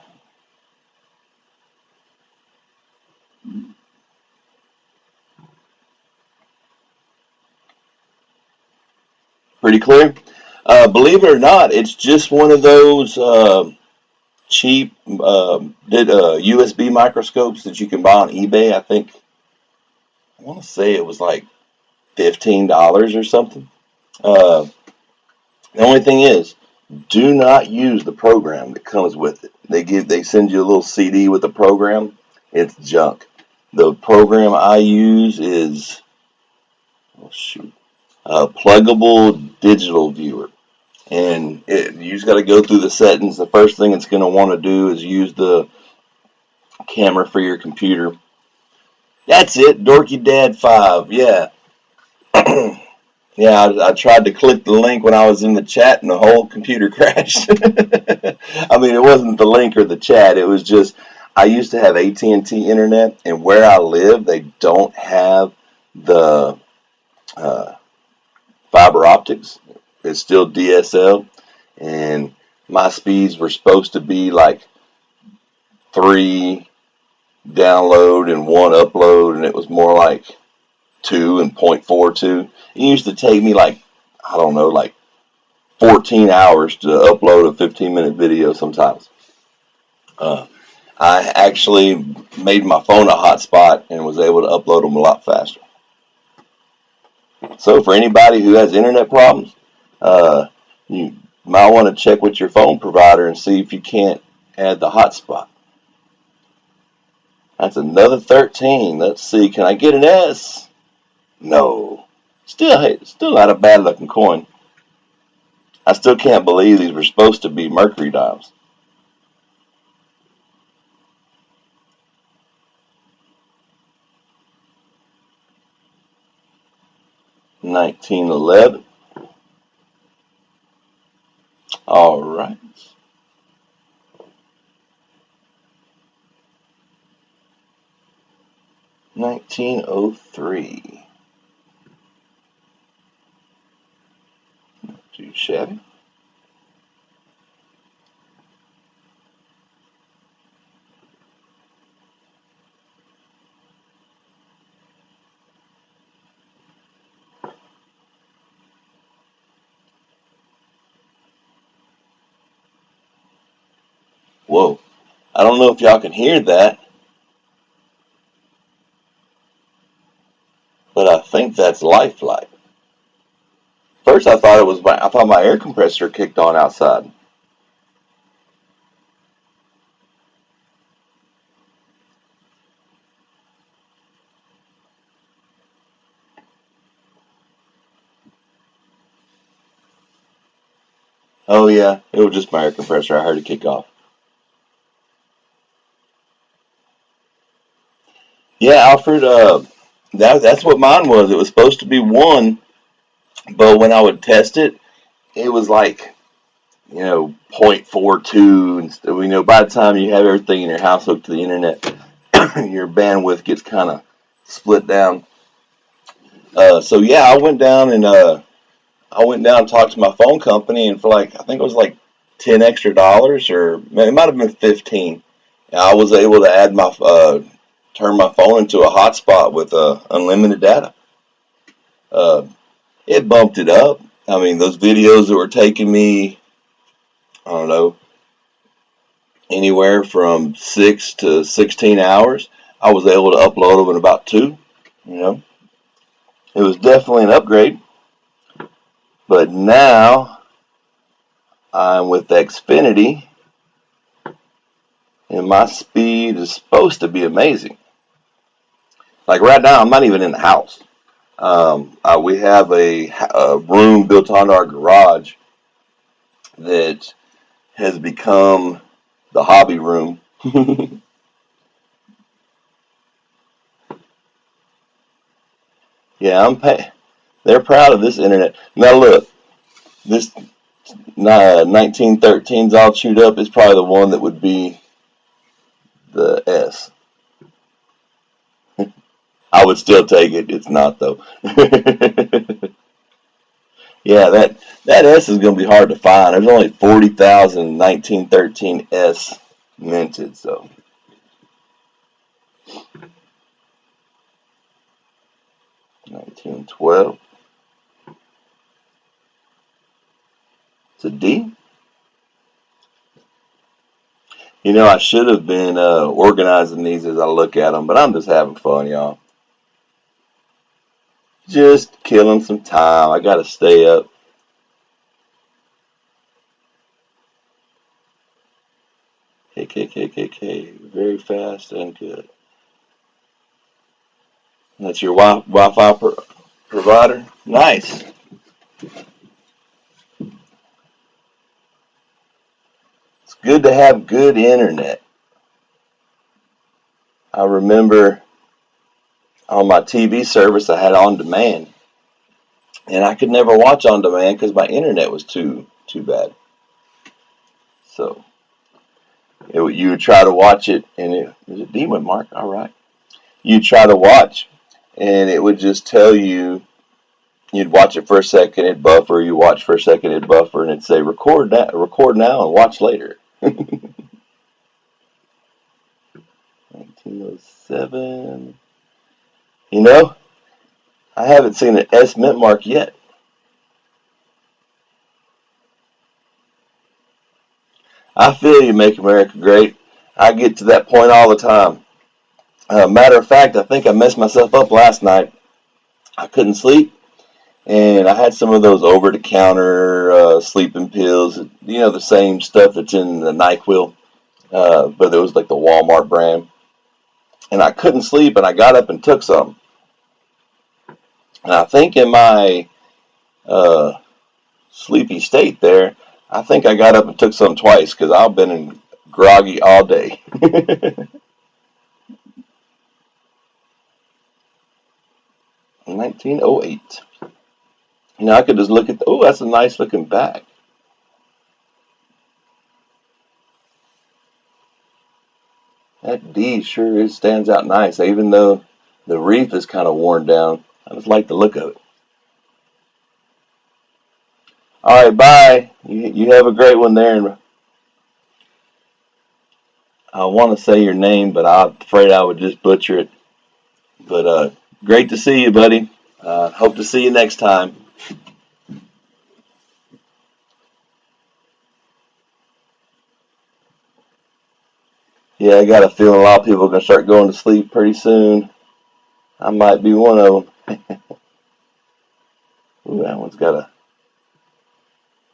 pretty clear. Believe it or not, it's just one of those cheap USB microscopes that you can buy on eBay. I think I want to say it was like $15 or something. Uh, the only thing is, do not use the program that comes with it. They send you a little CD with the program. It's junk. The program I use is oh shoot, a pluggable digital viewer, and you just got to go through the settings. The first thing it's going to want to do is use the camera for your computer. That's it, Dorky Dad 5. Yeah. Yeah, I tried to click the link when I was in the chat and the whole computer crashed. I mean, it wasn't the link or the chat. It was just I used to have AT&T internet, and where I live, they don't have the uh, fiber optics. It's still DSL, and my speeds were supposed to be like 3 download and 1 upload, and it was more like 2 and 0.42. It used to take me like, I don't know, like 14 hours to upload a 15-minute video sometimes. Uh, I actually made my phone a hotspot and was able to upload them a lot faster. So for anybody who has internet problems, you might want to check with your phone provider and see if you can't add the hotspot. That's another 13. Let's see, can I get an S? No. Still not a bad looking coin. I still can't believe these were supposed to be mercury dimes. $19.11. All right. 1903. Too shabby. Whoa. I don't know if y'all can hear that, but I think that's lifelike. First, I thought my air compressor kicked on outside. Oh yeah, it was just my air compressor. I heard it kick off. Yeah, Alfred. That's what mine was. It was supposed to be 1, but when I would test it, it was like 0.42. And by the time you have everything in your house hooked to the internet, your bandwidth gets kind of split down. So yeah, I went down and talked to my phone company, and for like I think it was like $10 extra, or it might have been 15. I was able to turn my phone into a hotspot with unlimited data. Uh, it bumped it up. I mean, those videos that were taking me, I don't know, anywhere from 6 to 16 hours, I was able to upload them in about 2. You know, it was definitely an upgrade. But now I'm with Xfinity, and my speed is supposed to be amazing. Like right now, I'm not even in the house. We have a room built on our garage that has become the hobby room. Yeah, they're proud of this internet. Now look, this 1913's all chewed up is probably the one that would be the S. I would still take it. It's not though. Yeah, that S is going to be hard to find. There's only 40,000 1913 S minted. So 1912. It's a D. You know, I should have been organizing these as I look at them, but I'm just having fun, y'all. Just killing some time. I got to stay up. K. Very fast and good. That's your Wi-Fi provider? Nice. It's good to have good internet. I remember on my TV service I had on demand, and I could never watch on demand because my internet was too bad. So you would try to watch it, and is it Demon Mark? All right. You'd try to watch, and it would just tell you. You'd watch it for a second, it'd buffer. You watch for a second, it'd buffer, and it'd say record now, and watch later. 1907. You know, I haven't seen an S mint mark yet. I feel you, make America great. I get to that point all the time. Matter of fact, I think I messed myself up last night. I couldn't sleep, and I had some of those over-the-counter sleeping pills. You know, the same stuff that's in the NyQuil, but it was like the Walmart brand. And I couldn't sleep, and I got up and took some. And I think in my uh, sleepy state there, I think I got up and took some twice because I've been in groggy all day. 1908. You know, I could just look at oh, that's a nice looking bag. That D sure is stands out nice, even though the reef is kind of worn down. I just like the look of it. All right, bye. You have a great one there. And I want to say your name, but I'm afraid I would just butcher it. But great to see you, buddy. Hope to see you next time. Yeah, I got a feeling a lot of people are going to start going to sleep pretty soon. I might be one of them. Ooh, that one's got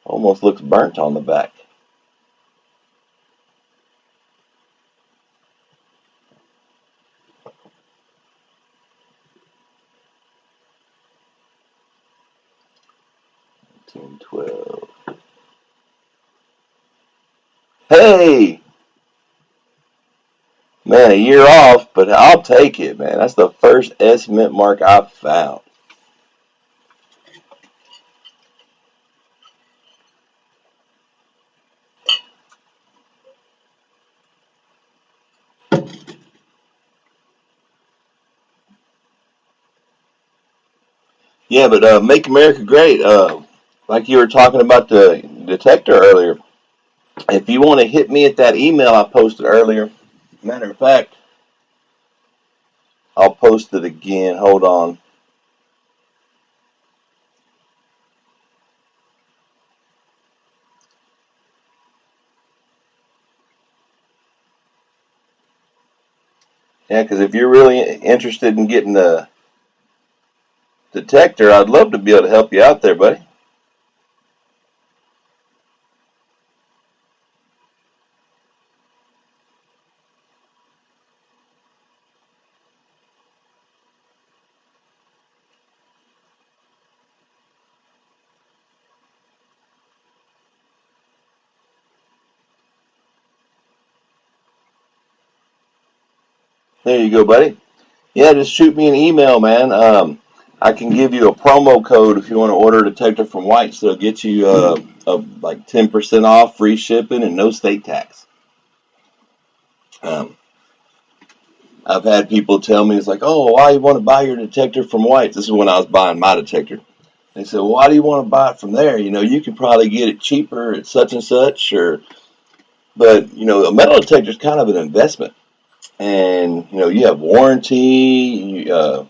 almost looks burnt on the back. Team 12. Hey, man, a year off, but I'll take it, man. That's the first S mint mark I've found. Yeah, but Make America Great. Like you were talking about the detector earlier. If you want to hit me at that email I posted earlier, matter of fact, I'll post it again. Hold on. Yeah, because if you're really interested in getting the detector, I'd love to be able to help you out there, buddy. There you go, buddy. Yeah, just shoot me an email, man. I can give you a promo code if you want to order a detector from White's. They'll get you like 10% off, free shipping, and no state tax. Um, I've had people tell me, it's like, oh, why you want to buy your detector from White's? This is when I was buying my detector. They said, well, why do you want to buy it from there? You know, you could probably get it cheaper at such and such, but you know, a metal detector is kind of an investment, and you know, you have warranty. Uh,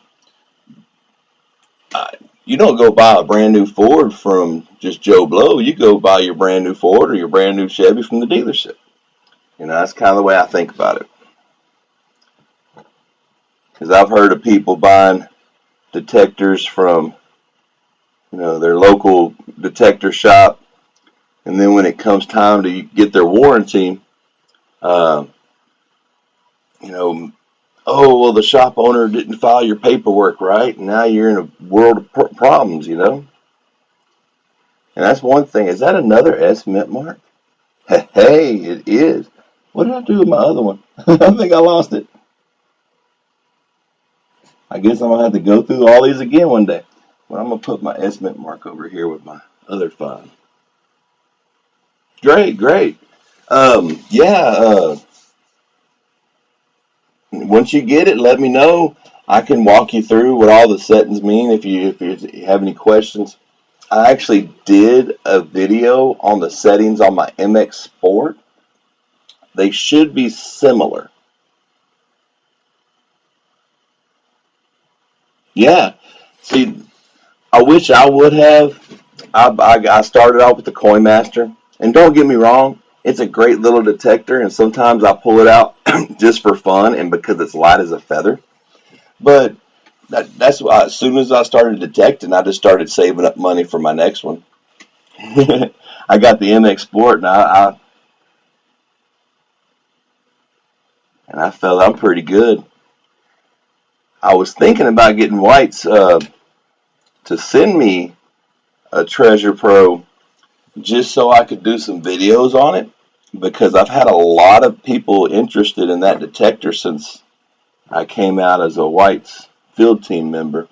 you don't go buy a brand new Ford from just Joe Blow. You go buy your brand new Ford or your brand new Chevy from the dealership. You know, that's kind of the way I think about it. Because I've heard of people buying detectors from, you know, their local detector shop, and then when it comes time to get their warranty, uh, you know, oh well, the shop owner didn't file your paperwork right, and now you're in a world of problems. You know, and that's one thing. Is that another S mint mark? Hey, it is. What did I do with my other one? I think I lost it. I guess I'm gonna have to go through all these again one day. But I'm gonna put my S mint mark over here with my other five. Great, great. Yeah. Once you get it, let me know. I can walk you through what all the settings mean if you have any questions. I actually did a video on the settings on my MX Sport. They should be similar. Yeah. See, I wish I would have. I started out with the Coin Master, and don't get me wrong, it's a great little detector, and sometimes I pull it out just for fun and because it's light as a feather. But that's why as soon as I started detecting, I just started saving up money for my next one. I got the MX Sport, and I felt I'm pretty good. I was thinking about getting Whites to send me a Treasure Pro just so I could do some videos on it because I've had a lot of people interested in that detector since I came out as a White's field team member.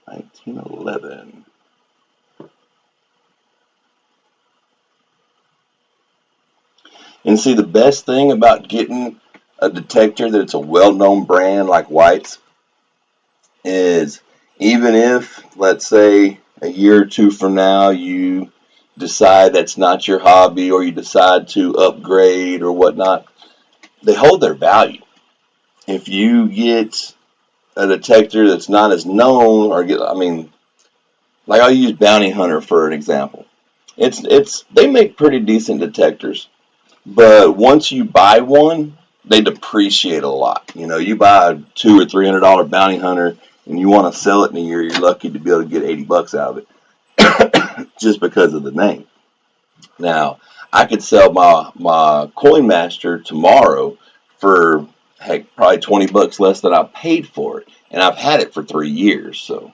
1911. And see, the best thing about getting a detector that's a well-known brand like White's is even if, let's say, a year or two from now you decide that's not your hobby or you decide to upgrade or whatnot, they hold their value. If you get a detector that's not as known or I mean, like I'll use Bounty Hunter for an example. It's they make pretty decent detectors, but once you buy one, they depreciate a lot. You know, you buy a $200 or $300 Bounty Hunter and you want to sell it in a year, you're lucky to be able to get $80 out of it just because of the name. Now, I could sell my Coin Master tomorrow for heck probably $20 less than I paid for it, and I've had it for 3 years, so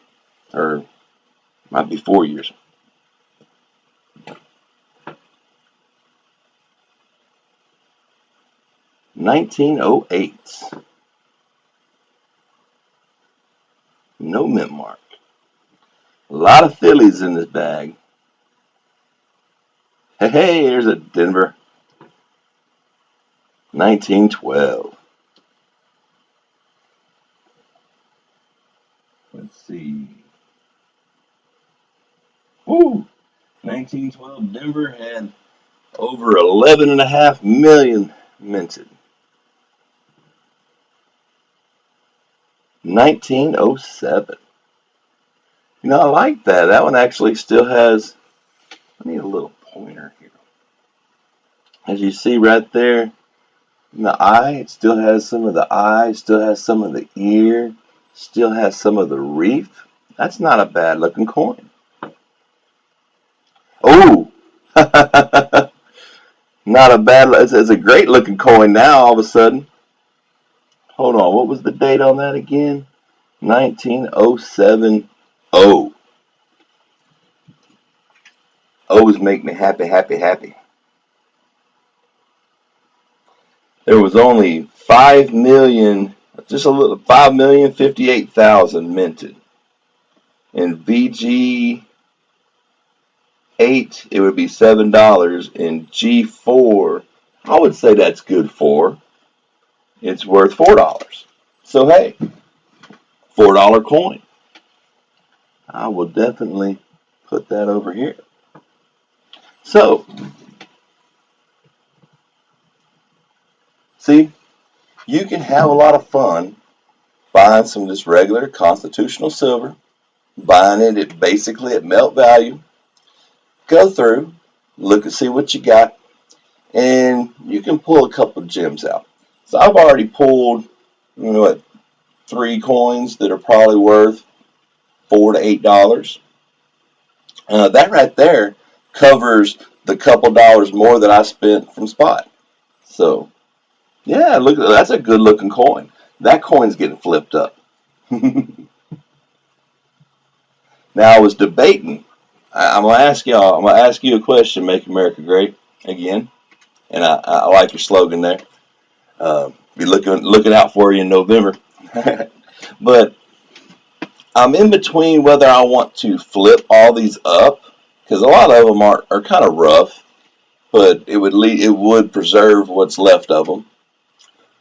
or might be 4 years. 1908. No mint mark. A lot of Phillies in this bag. Hey, here's a Denver. 1912. Let's see. Woo! 1912 Denver had over 11.5 million minted. 1907. You know, I like that. That one actually still has. I need a little pointer here. As you see right there, in the eye, it still has some of the eye, still has some of the ear, still has some of the reef. That's not a bad looking coin. Oh, not a bad. It's a great looking coin now. All of a sudden, hold on. What was the date on that again? 1907. Oh, O's make me happy, happy, happy. there was only 5 million, just a little 5,058,000 minted. In VG8, it would be $7. In G4, I would say that's good for. It's worth $4. So hey, $4 coin. I will definitely put that over here. So, see, you can have a lot of fun buying some just regular constitutional silver, buying it at basically at melt value, go through, look and see what you got, and you can pull a couple of gems out. So I've already pulled, what, 3 coins that are probably worth $4 to $8. That right there covers the couple dollars more that I spent from spot. So yeah, look, that's a good looking coin. That coin's getting flipped up. Now I was debating. I'm gonna ask y'all. I'm gonna ask you a question. Make America Great Again. And I like your slogan there. Be looking out for you in November. But I'm in between whether I want to flip all these up because a lot of them are kind of rough, but it would preserve what's left of them,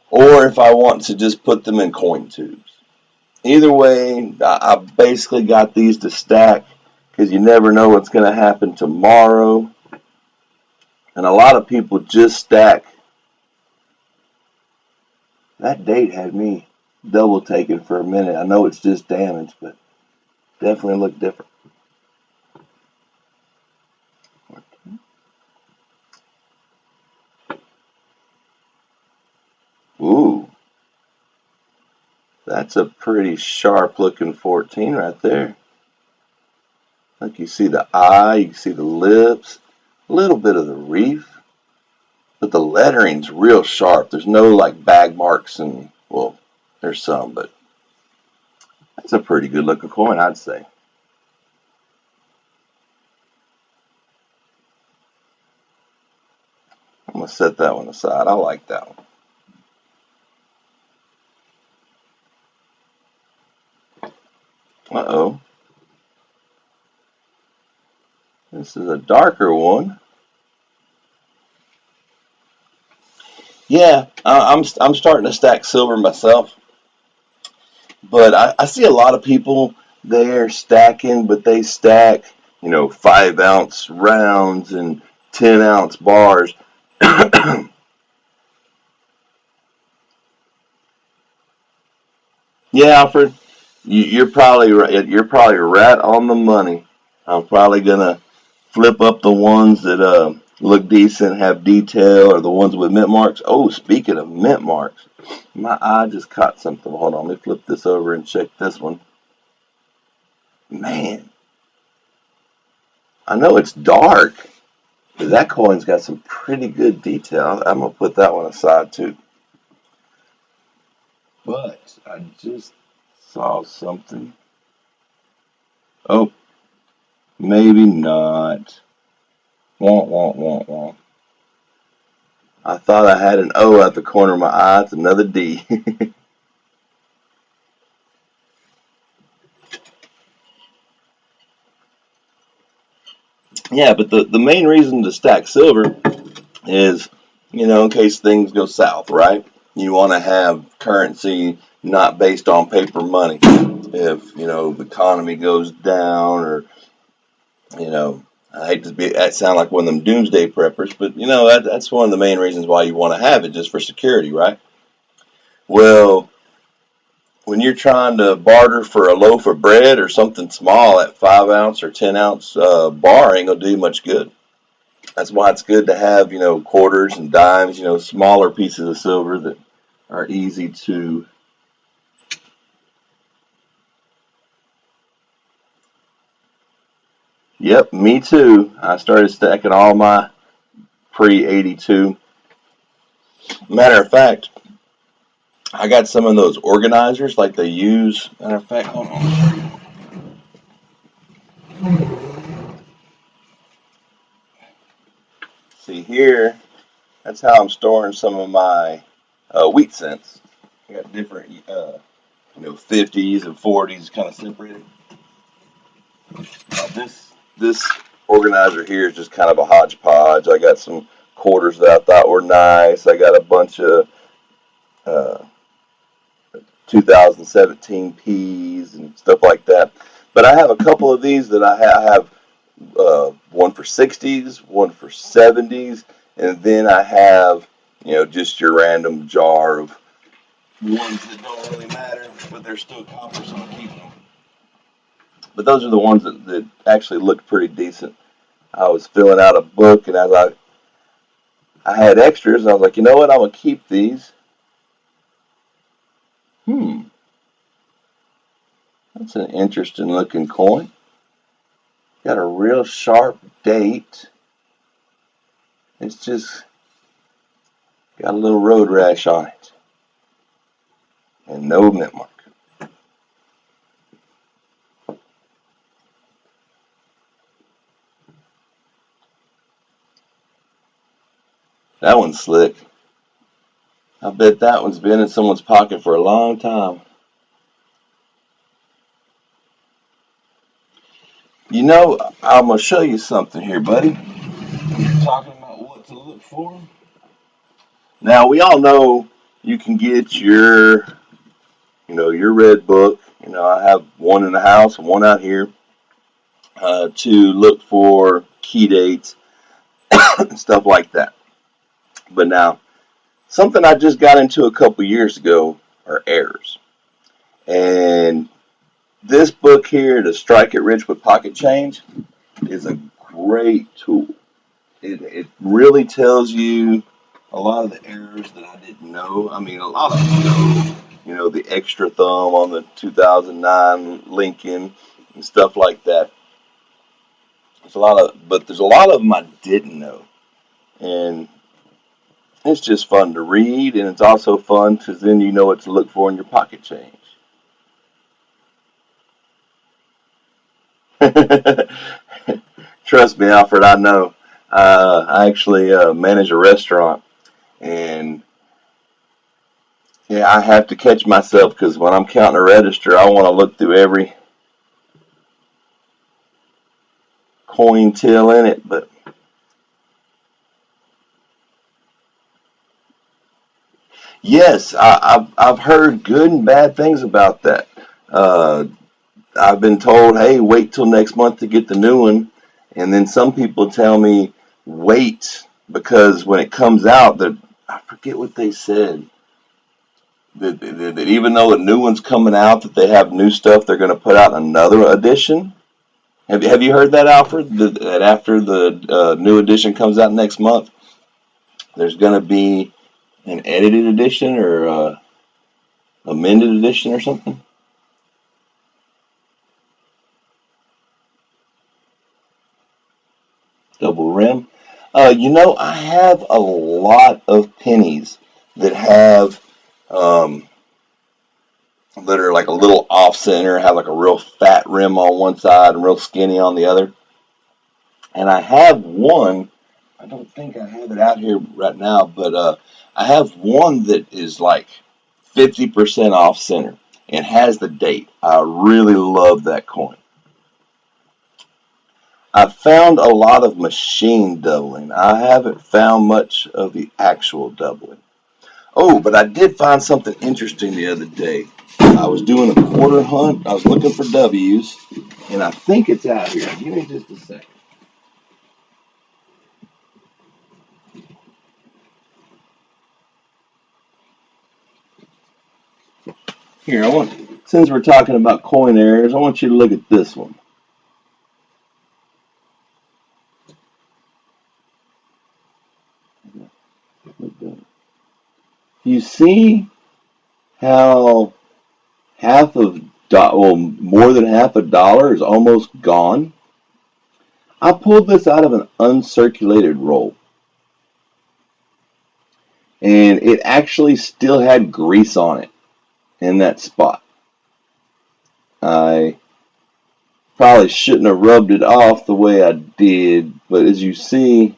or if I want to just put them in coin tubes. Either way, I basically got these to stack because you never know what's going to happen tomorrow. And a lot of people just stack. That date had me double taken for a minute. I know it's just damage, but definitely looked different. Ooh, that's a pretty sharp looking 14 right there. Like you see the eye, you see the lips, a little bit of the reef, but the lettering's real sharp. There's no like bag marks and, well, there's some, but that's a pretty good looking coin, I'd say. I'm going to set that one aside. I like that one. Uh-oh. This is a darker one. Yeah, I'm starting to stack silver myself, but I see a lot of people there stacking, but they stack, 5-ounce rounds and 10-ounce bars. Yeah, Alfred, you're probably right. You're probably right on the money. I'm probably gonna flip up the ones that look decent, have detail, or the ones with mint marks. Oh, speaking of mint marks, my eye just caught something. Hold on, let me flip this over and check this one. Man, I know it's dark, but that coin's got some pretty good detail. I'm gonna put that one aside too. But I just saw something. Oh, maybe not. Won't, won't, won't, won't. I thought I had an O at the corner of my eye. It's another D. Yeah, but the main reason to stack silver is, in case things go south, right? You want to have currency not based on paper money. If, the economy goes down or, you know, I hate to sound like one of them doomsday preppers, but, that's one of the main reasons why you want to have it, just for security, right? Well, when you're trying to barter for a loaf of bread or something small, at 5-ounce or 10-ounce bar ain't gonna do much good. That's why it's good to have, quarters and dimes, smaller pieces of silver that are easy to. Yep, me too. I started stacking all my pre-82. Matter of fact, I got some of those organizers like they use. Matter of fact, hold on. See here, that's how I'm storing some of my wheat cents. I got different, 50s and 40s kind of separated. This organizer here is just kind of a hodgepodge. I got some quarters that I thought were nice. I got a bunch of uh, 2017 Ps and stuff like that. But I have a couple of these that I have one for 60s, one for 70s, and then I have, just your random jar of ones that don't really matter, but they're still copper, so I'm keeping them. But those are the ones that actually look pretty decent. I was filling out a book, and as I had extras, and I was like, you know what, I'm going to keep these. That's an interesting looking coin. Got a real sharp date. It's just got a little road rash on it. And no mint mark. That one's slick. I bet that one's been in someone's pocket for a long time. I'm going to show you something here, buddy. You're talking about what to look for. Now, we all know you can get your red book. I have one in the house and one out here to look for key dates and stuff like that. But now, something I just got into a couple years ago are errors. And this book here, to Strike It Rich with Pocket Change, is a great tool. It really tells you a lot of the errors that I didn't know. I mean, a lot of them, the extra thumb on the 2009 Lincoln and stuff like that. There's a lot of them I didn't know. And it's just fun to read, and it's also fun because then you know what to look for in your pocket change. Trust me, Alfred, I know. I actually manage a restaurant, and yeah, I have to catch myself because when I'm counting a register, I want to look through every coin till in it. But yes, I've heard good and bad things about that. Uh, I've been told, hey, wait till next month to get the new one. And then some people tell me, wait, because when it comes out, I forget what they said. That even though a new one's coming out, that they have new stuff, they're going to put out another edition. Have you heard that, Alfred? That after the new edition comes out next month, there's going to be an edited edition or amended edition or something? Double rim. I have a lot of pennies that have that are like a little off center, have like a real fat rim on one side and real skinny on the other. And I have one. I don't think I have it out here right now, but I have one that is like 50% off center and has the date. I really love that coin. I've found a lot of machine doubling. I haven't found much of the actual doubling. Oh, but I did find something interesting the other day. I was doing a quarter hunt. I was looking for W's, and I think it's out here. Give me just a second. Here, since we're talking about coin errors, I want you to look at this one. You see how more than half a dollar is almost gone? I pulled this out of an uncirculated roll, and it actually still had grease on it in that spot. I probably shouldn't have rubbed it off the way I did, but as you see,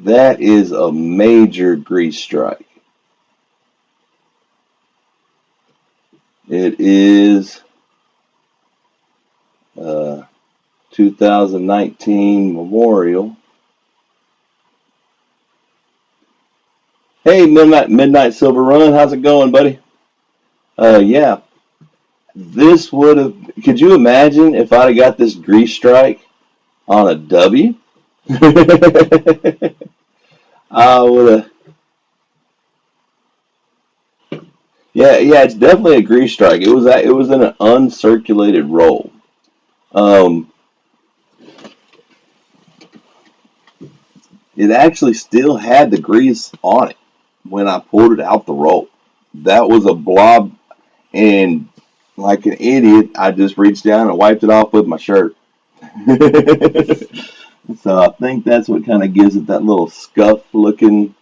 That is a major grease strike. It is 2019 Memorial. Hey, Midnight Silver Run, how's it going, buddy? Yeah, this would have. Could you imagine if I'd have got this grease strike on a W? I would have. Yeah, yeah, it's definitely a grease strike. It was in an uncirculated roll. Um, it actually still had the grease on it when I pulled it out the roll. That was a blob, and like an idiot, I just reached down and wiped it off with my shirt. So I think that's what kind of gives it that little scuff looking.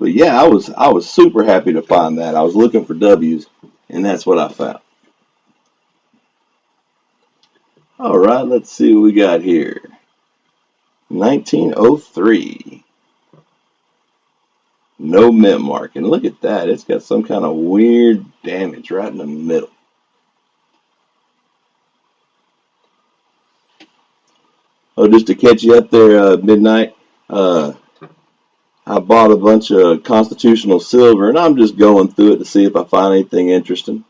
But yeah, I was super happy to find that. I was looking for W's, and that's what I found. All right, let's see what we got here. 1903. No mint mark. And look at that. It's got some kind of weird damage right in the middle. Oh, just to catch you up there, midnight. Uh, I bought a bunch of constitutional silver, and I'm just going through it to see if I find anything interesting.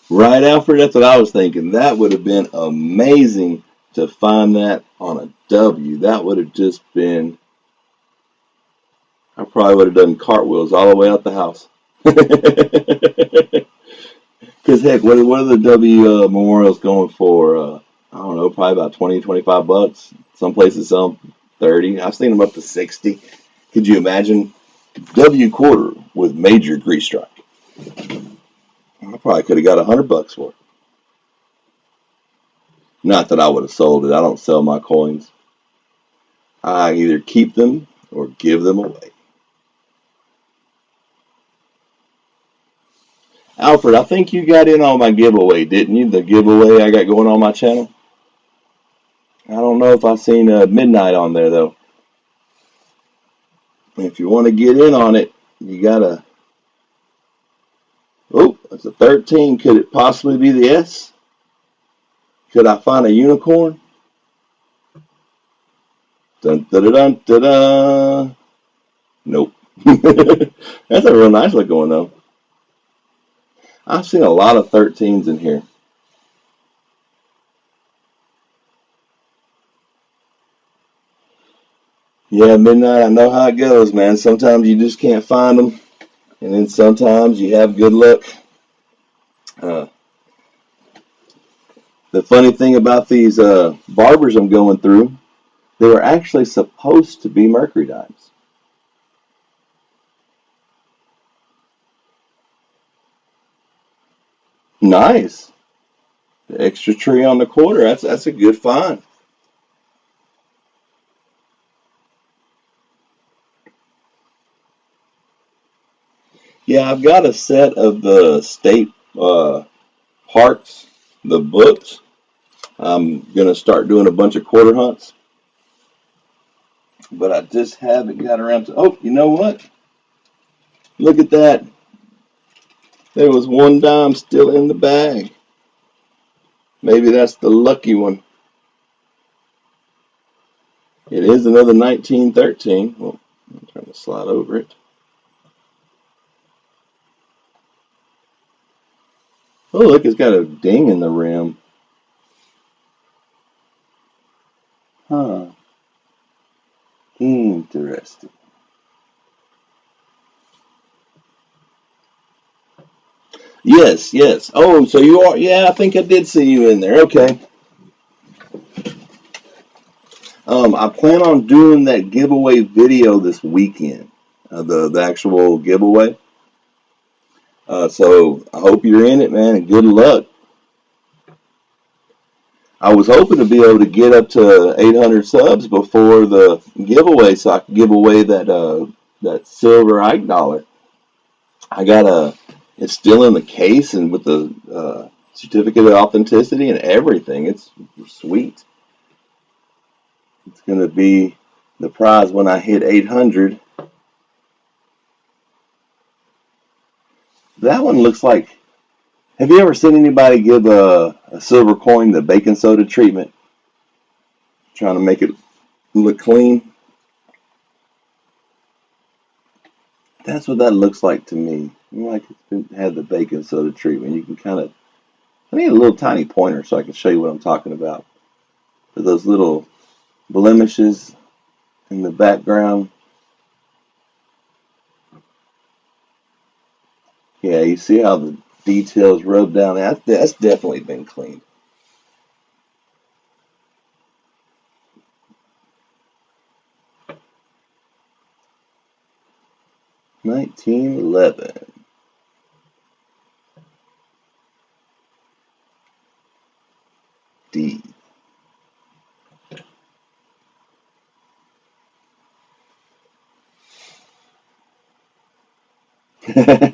Right, Alfred? That's what I was thinking. That would have been amazing to find that on a W. That would have just been. I probably would have done cartwheels all the way out the house. Because heck, what are the W memorials going for? I don't know, probably about 20, 25 bucks. Some places sell 30. I've seen them up to 60. Could you imagine W quarter with major grease strike? I probably could have got 100 bucks for it. Not that I would have sold it. I don't sell my coins. I either keep them or give them away. Alfred, I think you got in on my giveaway, didn't you? The giveaway I got going on my channel. I don't know if I seen Midnight on there though. If you want to get in on it, you gotta. Oh, that's a 13. Could it possibly be the S? Could I find a unicorn? Dun dun dun dun dun. Nope. That's a real nice looking one though. I've seen a lot of 13s in here. Yeah, Midnight, I know how it goes, man. Sometimes you just can't find them, and then sometimes you have good luck. Uh, the funny thing about these barbers I'm going through, they were actually supposed to be mercury dimes. Nice. The extra tree on the quarter. That's a good find. Yeah, I've got a set of the state parks, the books. I'm gonna start doing a bunch of quarter hunts, but I just haven't got around to. Oh, you know what? Look at that. There was one dime still in the bag. Maybe that's the lucky one. It is another 1913. Well, I'm trying to slide over it. Oh, look, it's got a ding in the rim. Huh. Interesting. Yes, yes. Oh, so you are. Yeah, I think I did see you in there. Okay. I plan on doing that giveaway video this weekend. The actual giveaway. So I hope you're in it, man, and good luck. I was hoping to be able to get up to 800 subs before the giveaway, so I could give away that that silver Ike dollar. I got it's still in the case and with the certificate of authenticity and everything. It's sweet. It's going to be the prize when I hit 800. That one looks like. Have you ever seen anybody give a silver coin the baking soda treatment, trying to make it look clean? That's what that looks like to me. Like it's had the baking soda treatment. You can kind of. I need a little tiny pointer so I can show you what I'm talking about. For those little blemishes in the background. Yeah, you see how the details rub down. That's definitely been cleaned. 1911. D.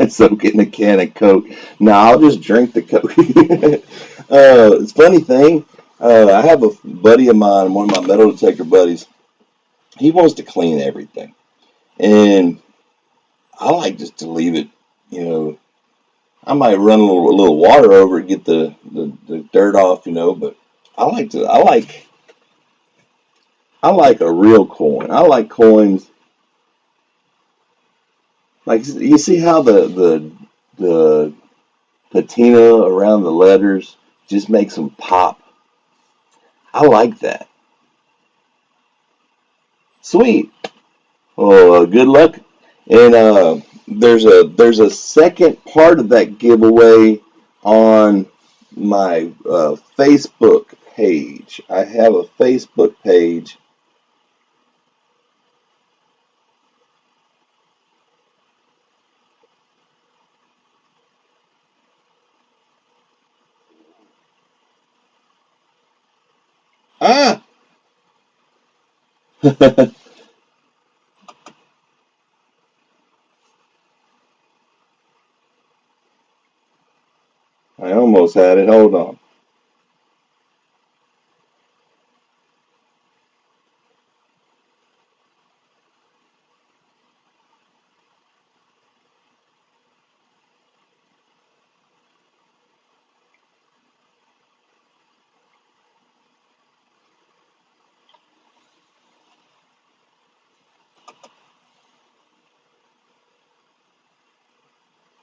So getting a can of Coke. No, I'll just drink the Coke. It's a funny thing. I have a buddy of mine, one of my metal detector buddies. He wants to clean everything, and I like just to leave it. You know, I might run a little water over it, get the dirt off. But I like a real coin. I like coins like you see how the patina around the letters just makes them pop. I like that. Sweet. Well, good luck. And there's a second part of that giveaway on my Facebook page. I have a Facebook page. Ah. I almost had it. Hold on.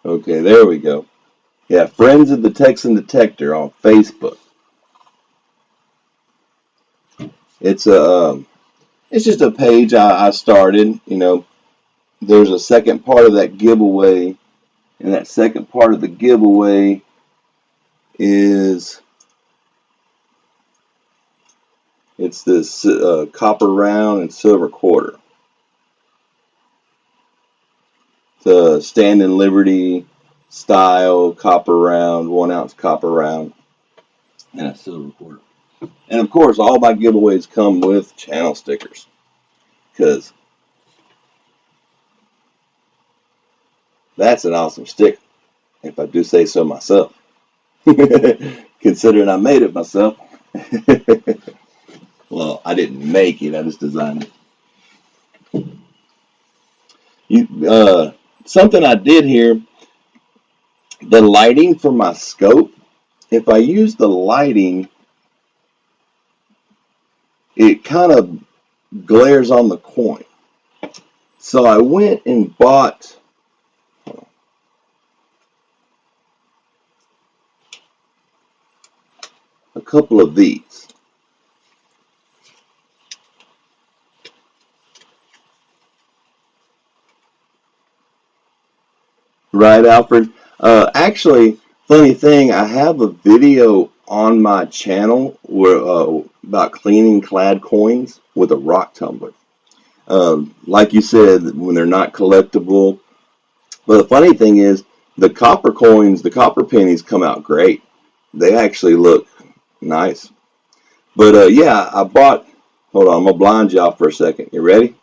Okay, there we go. Yeah, Friends of the Texan Detector on Facebook. It's a it's just a page I started. There's a second part of that giveaway, and that second part of the giveaway is it's this copper round and silver quarter. The Stand in Liberty style copper round, 1 ounce copper round, and a silver quarter. And of course, all my giveaways come with channel stickers because that's an awesome sticker, if I do say so myself. Considering I made it myself. Well, I didn't make it, I just designed it. Something I did here, the lighting for my scope, if I use the lighting, it kind of glares on the coin. So I went and bought a couple of these. Right, Alfred? Actually, funny thing, I have a video on my channel about cleaning clad coins with a rock tumbler. Like you said, when they're not collectible. But the funny thing is, the copper coins, the copper pennies come out great. They actually look nice. But yeah, I bought. Hold on, I'm gonna blind y'all for a second. You ready?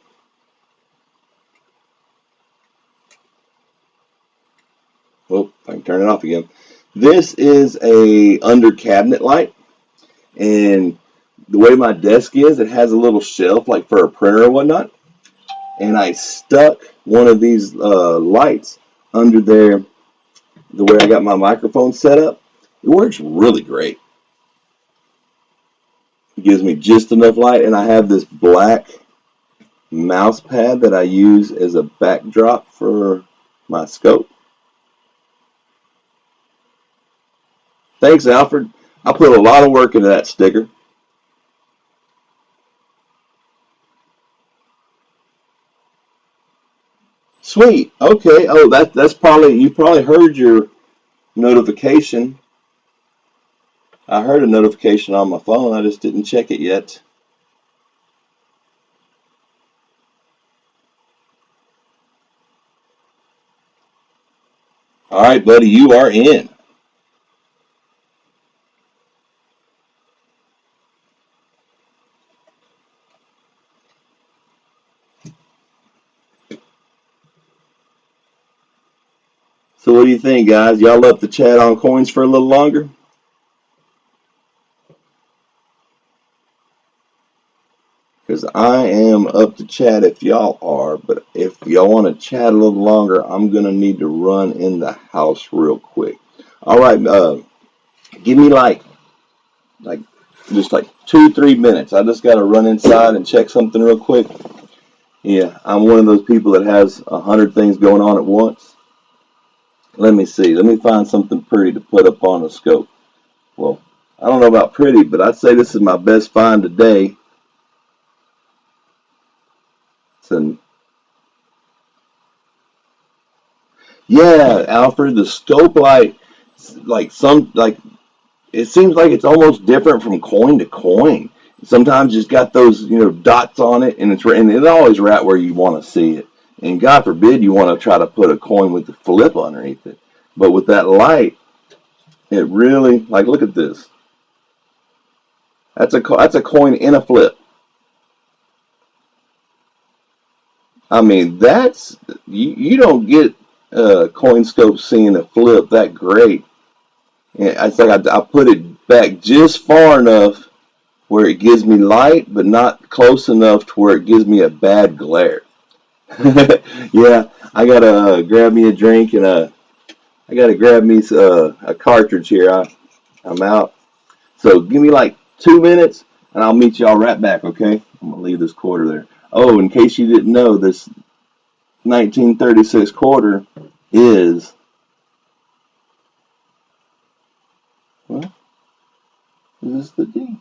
turn it off again. This is a under cabinet light, and the way my desk is, it has a little shelf like for a printer or whatnot, and I stuck one of these lights under there, the way I got my microphone set up. It works really great. It gives me just enough light, and I have this black mouse pad that I use as a backdrop for my scope. Thanks, Alfred. I put a lot of work into that sticker. Sweet. Okay. Oh, that's probably, you probably heard your notification. I heard a notification on my phone. I just didn't check it yet. All right, buddy, you are in. So what do you think, guys? Y'all up to chat on coins for a little longer? Because I am up to chat if y'all are, but if y'all want to chat a little longer, I'm going to need to run in the house real quick. All right, give me like just like 2-3 minutes. I just got to run inside and check something real quick. Yeah, I'm one of those people that has 100 things going on at once. Let me see. Let me find something pretty to put up on the scope. Well, I don't know about pretty, but I'd say this is my best find today. So, yeah, Alfred, the scope light, like it seems like it's almost different from coin to coin. Sometimes it's got those, dots on it, and it's always right where you want to see it. And God forbid you want to try to put a coin with the flip underneath it. But with that light, it really, like, look at this. That's a coin in a flip. I mean, you don't get coin scope seeing a flip that great. And it's like I put it back just far enough where it gives me light, but not close enough to where it gives me a bad glare. Yeah, I gotta grab me a drink, and I gotta grab me a cartridge here. I'm out. So give me like 2 minutes, and I'll meet y'all right back. Okay? I'm gonna leave this quarter there. Oh, in case you didn't know, this 1936 quarter is, well, this is the D.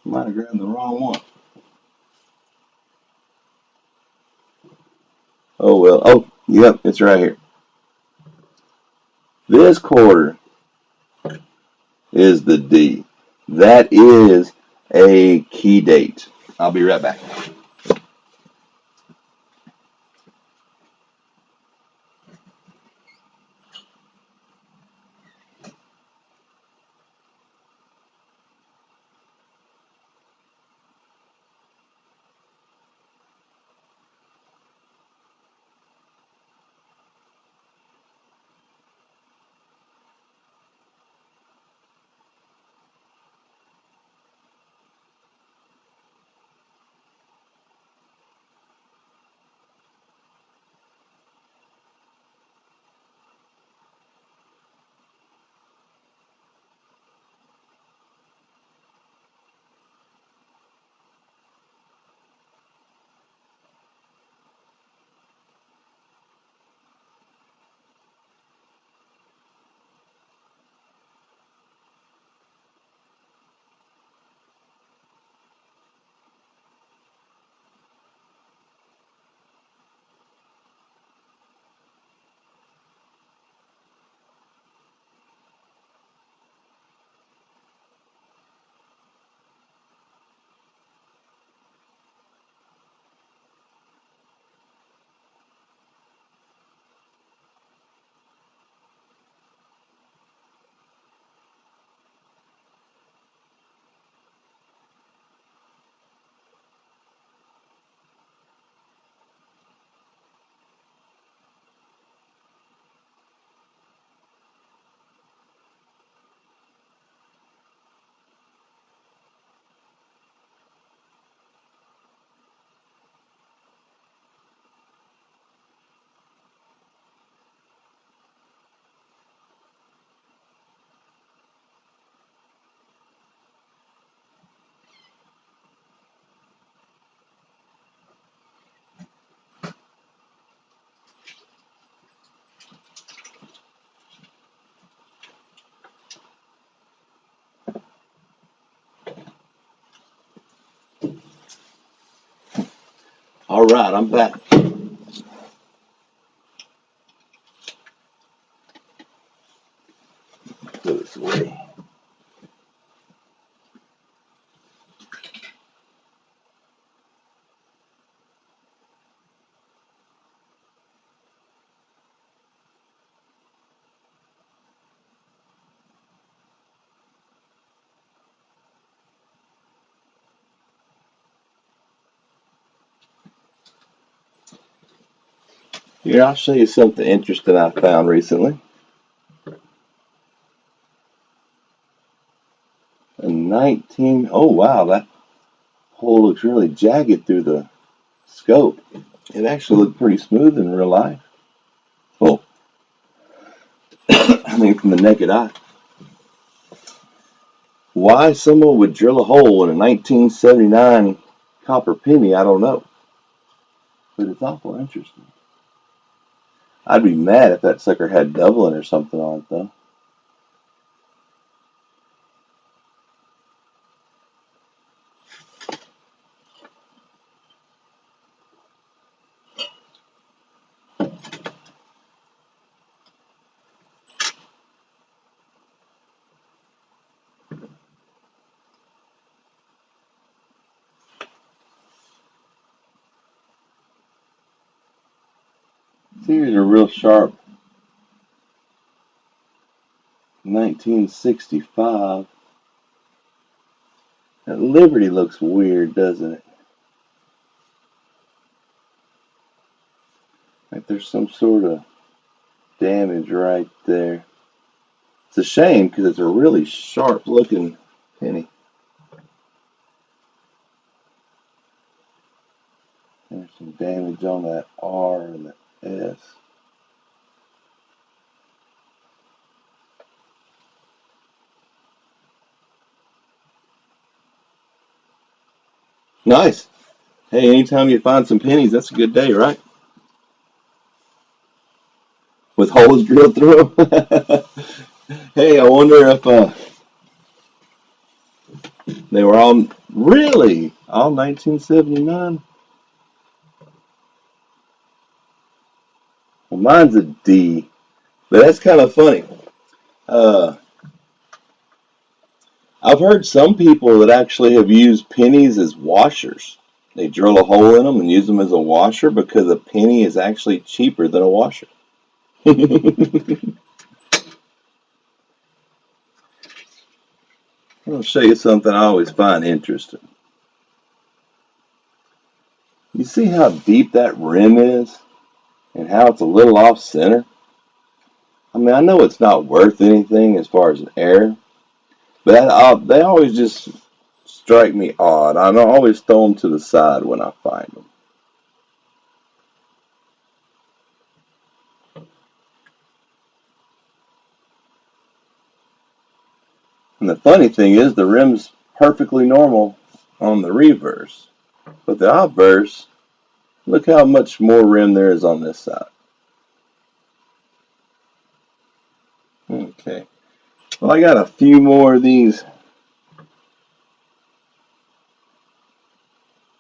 Might have grabbed the wrong one. Oh well. Oh, yep, it's right here. This quarter is the D. That is a key date. I'll be right back. All right, I'm back. Go this way. Here, I'll show you something interesting I found recently. Oh wow, that hole looks really jagged through the scope. It actually looked pretty smooth in real life. Well, I mean, from the naked eye. Why someone would drill a hole in a 1979 copper penny, I don't know. But it's awful interesting. I'd be mad if that sucker had Dublin or something on it, though. Here's a real sharp 1965. That Liberty looks weird, doesn't it? Like there's some sort of damage right there. It's a shame because it's a really sharp looking penny. There's some damage on that R and the S. Nice. Hey, anytime you find some pennies, that's a good day, right? With holes drilled through them. Hey, I wonder if they were all really all 1979. Well, mine's a D, but that's kind of funny. Uh, I've heard some people that actually have used pennies as washers. They drill a hole in them and use them as a washer because a penny is actually cheaper than a washer. I'll show you something I always find interesting. You see how deep that rim is and how it's a little off center? I mean, I know it's not worth anything as far as an error, but they always just strike me odd. I always throw them to the side when I find them. And the funny thing is, the rim's perfectly normal on the reverse, but the obverse, look how much more rim there is on this side. Okay. Well, I got a few more of these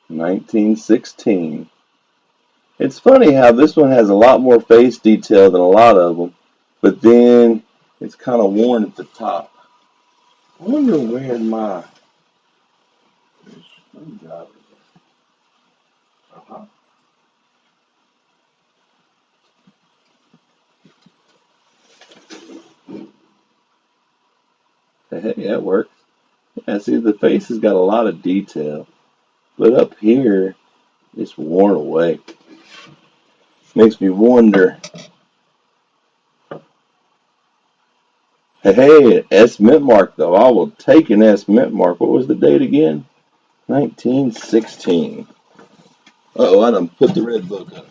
1916. It's funny how this one has a lot more face detail than a lot of them, but then it's kind of worn at the top. I wonder where my screwdriver is. Uh-huh. Hey, that works. Yeah, see, the face has got a lot of detail, but up here, it's worn away. Makes me wonder. Hey, an S mint mark though. I will take an S mint mark. What was the date again? 1916. Uh-oh, I done put the red book up.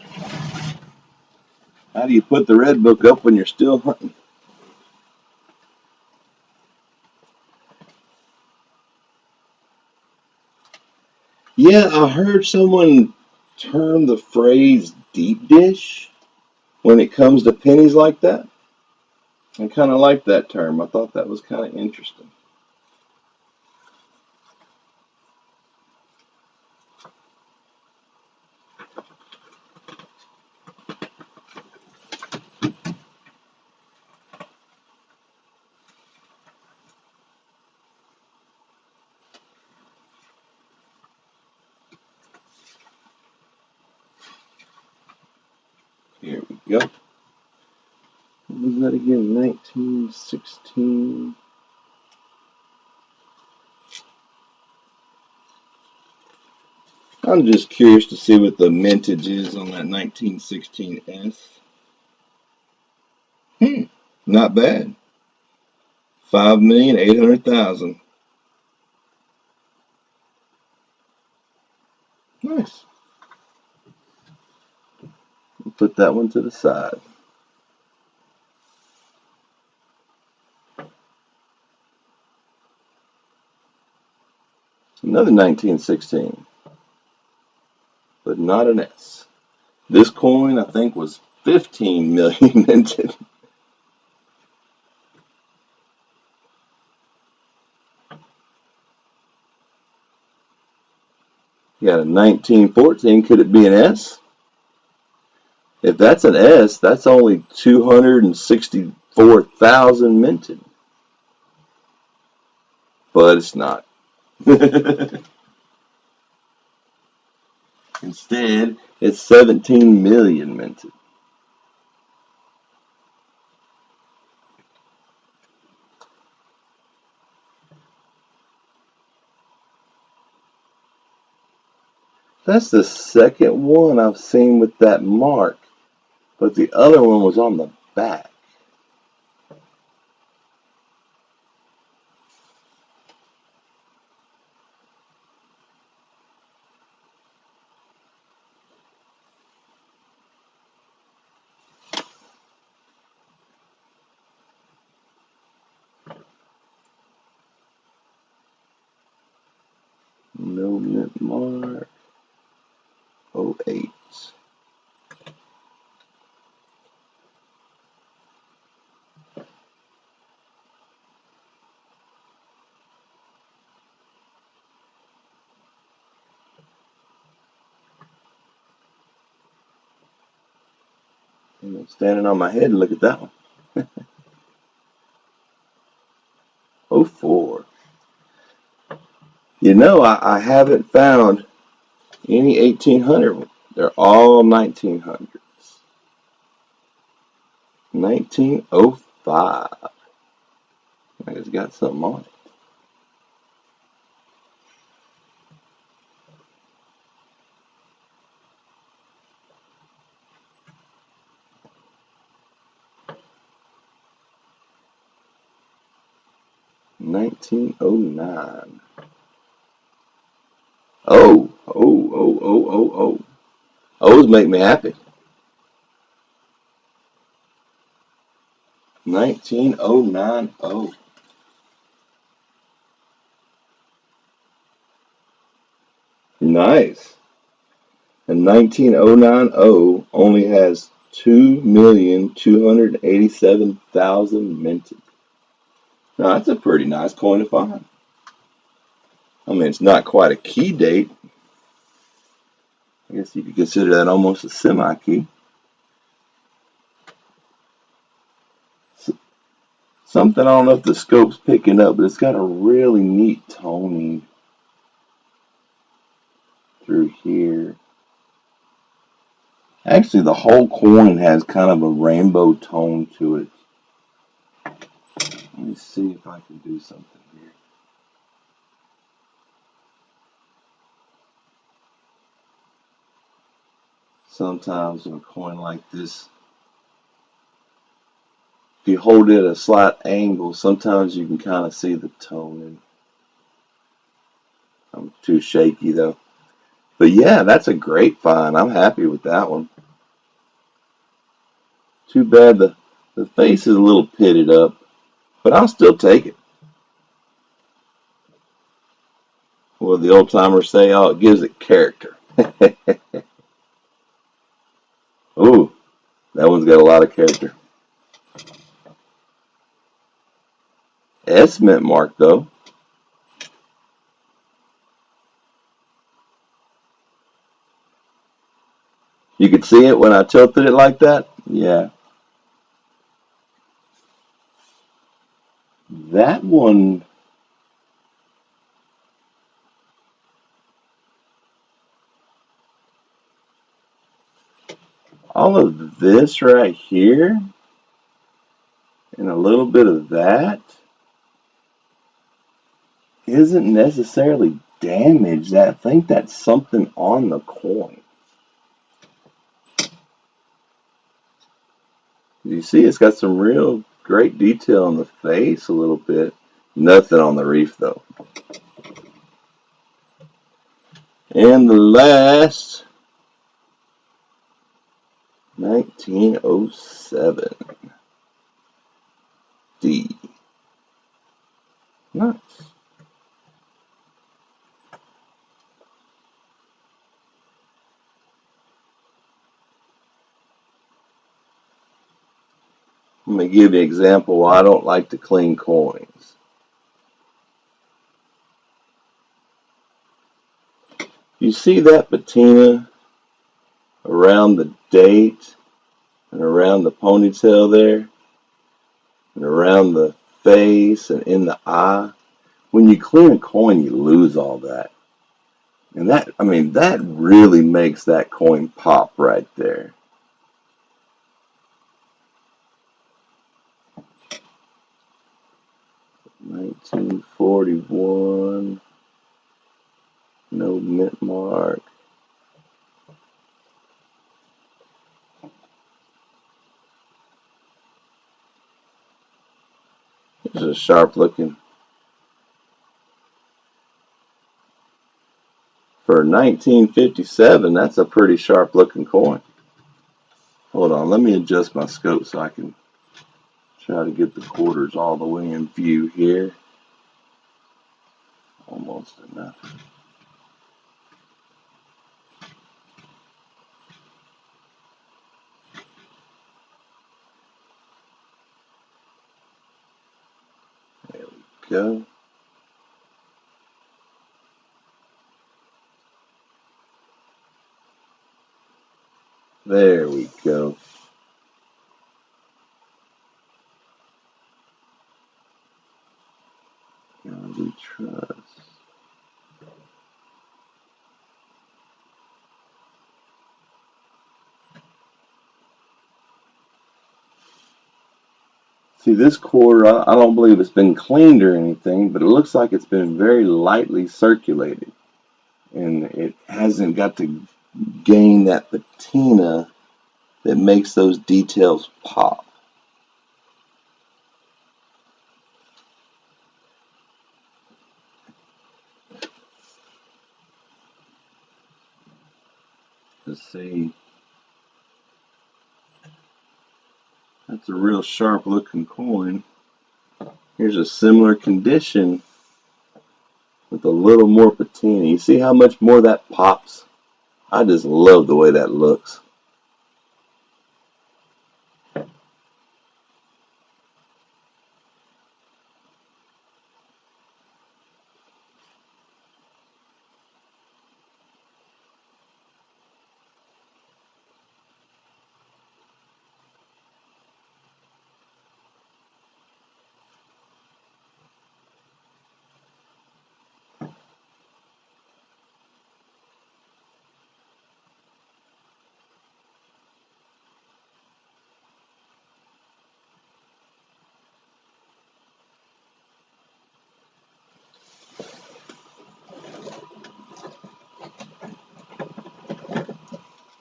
How do you put the red book up when you're still hunting? Yeah, I heard someone term the phrase deep dish when it comes to pennies like that. I kind of like that term. I thought that was kind of interesting. Here we go. What was that again? 1916. I'm just curious to see what the mintage is on that 1916 S. Not bad. 5,800,000. Nice. We'll put that one to the side. Another 1916, but not an S. This coin, I think, was 15 million minted. You got a 1914. Could it be an S? If that's an S, that's only 264,000 minted. But it's not. Instead, it's 17 million minted. That's the second one I've seen with that mark, but the other one was on the back. No mint mark. 08. I'm standing on my head and look at that one. 04. You know, I haven't found any 1800. They're all 1900s. 1905. I just got something on it. $19.09. Oh. O's make me happy. 19.090. Nice. And 19.090 only has 2,287,000 minted. Now, that's a pretty nice coin to find. I mean, it's not quite a key date. I guess you could consider that almost a semi-key. Something, I don't know if the scope's picking up, but it's got a really neat toning through here. Actually, the whole coin has kind of a rainbow tone to it. Let me see if I can do something here. Sometimes in a coin like this, if you hold it at a slight angle, sometimes you can kind of see the toning. I'm too shaky though. But yeah, that's a great find. I'm happy with that one. Too bad the face is a little pitted up, but I'll still take it. Well, the old timers say, oh, it gives it character. Ooh, that one's got a lot of character. S mint mark though. You could see it when I tilted it like that? Yeah. That one, all of this right here and a little bit of that isn't necessarily damaged. I think that's something on the coin. You see, it's got some real great detail on the face a little bit. Nothing on the reef, though. And the last, 1907 D. Nice. I'm going to give you an example why I don't like to clean coins. You see that patina around the date and around the ponytail there and around the face and in the eye? When you clean a coin, you lose all that. And that, I mean, that really makes that coin pop right there. $1941, no mint mark. This is a sharp looking. For 1957, that's a pretty sharp looking coin. Hold on, let me adjust my scope so I can try to get the quarters all the way in view here. Almost enough. There we go. There we go. God we trust. See, this quarter, I don't believe it's been cleaned or anything, but it looks like it's been very lightly circulated. And it hasn't got to gain that patina that makes those details pop. Let's see. That's a real sharp looking coin. Here's a similar condition with a little more patina. You see how much more that pops? I just love the way that looks.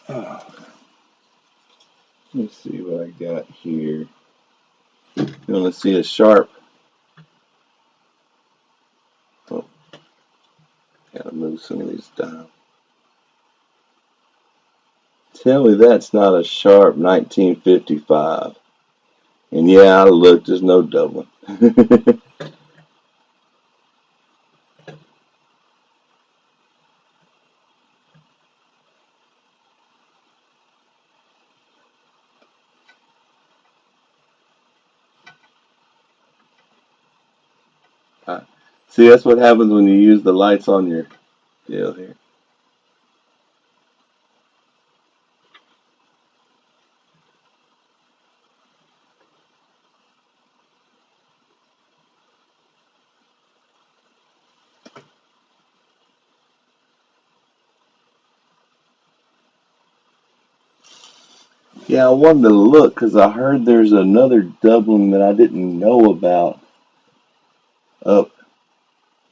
Oh, let's see what I got here. You want to see a sharp? Oh, gotta move some of these down. Tell me that's not a sharp 1955. And yeah, I looked, there's no doubling. See, that's what happens when you use the lights on your deal here. Yeah, I wanted to look because I heard there's another Dublin that I didn't know about up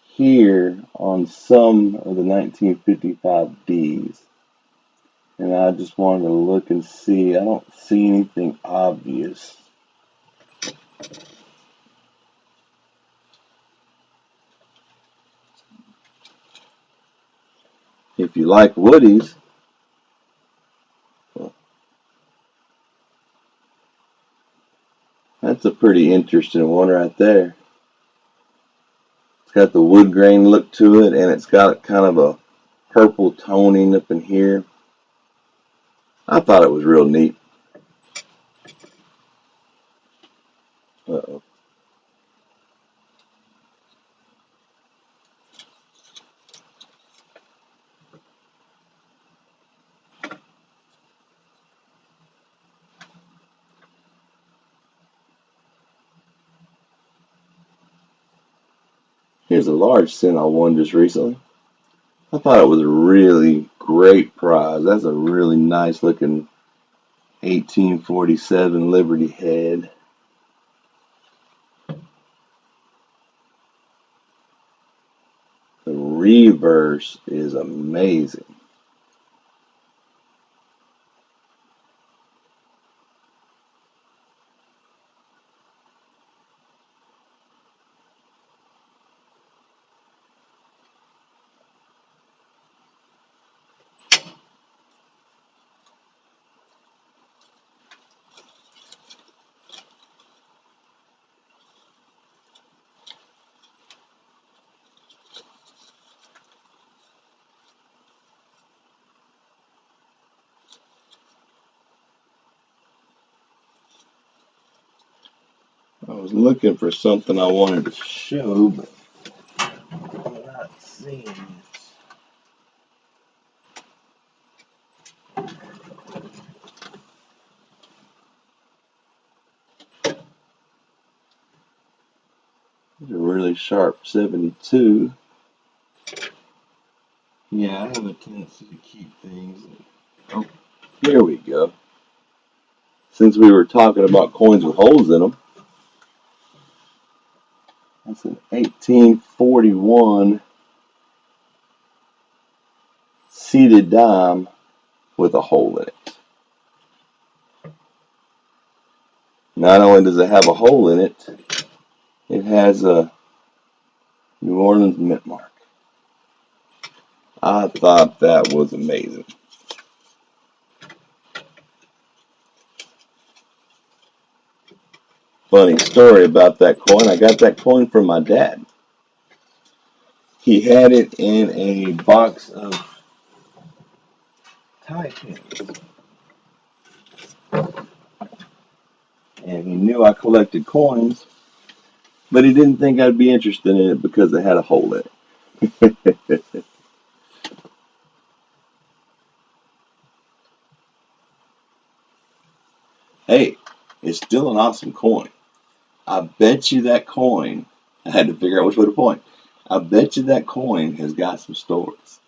here on some of the 1955 Ds. And I just wanted to look and see. I don't see anything obvious. If you like Woodies, well, that's a pretty interesting one right there. It's got the wood grain look to it, and it's got kind of a purple toning up in here. I thought it was real neat. Uh-oh. Here's a large cent I won just recently. I thought it was a really great prize. That's a really nice looking 1847 Liberty head. The reverse is amazing. I was looking for something I wanted to show, but I'm not seeing it. It's a really sharp 72. Yeah, I have a tendency to keep things. Oh, here we go. Since we were talking about coins with holes in them, that's an 1841 seated dime with a hole in it. Not only does it have a hole in it, it has a New Orleans mint mark. I thought that was amazing. Funny story about that coin. I got that coin from my dad. He had it in a box of tie pins, and he knew I collected coins, but he didn't think I'd be interested in it because it had a hole in it. Hey, it's still an awesome coin. I bet you that coin, I had to figure out which way to point. I bet you that coin has got some stories.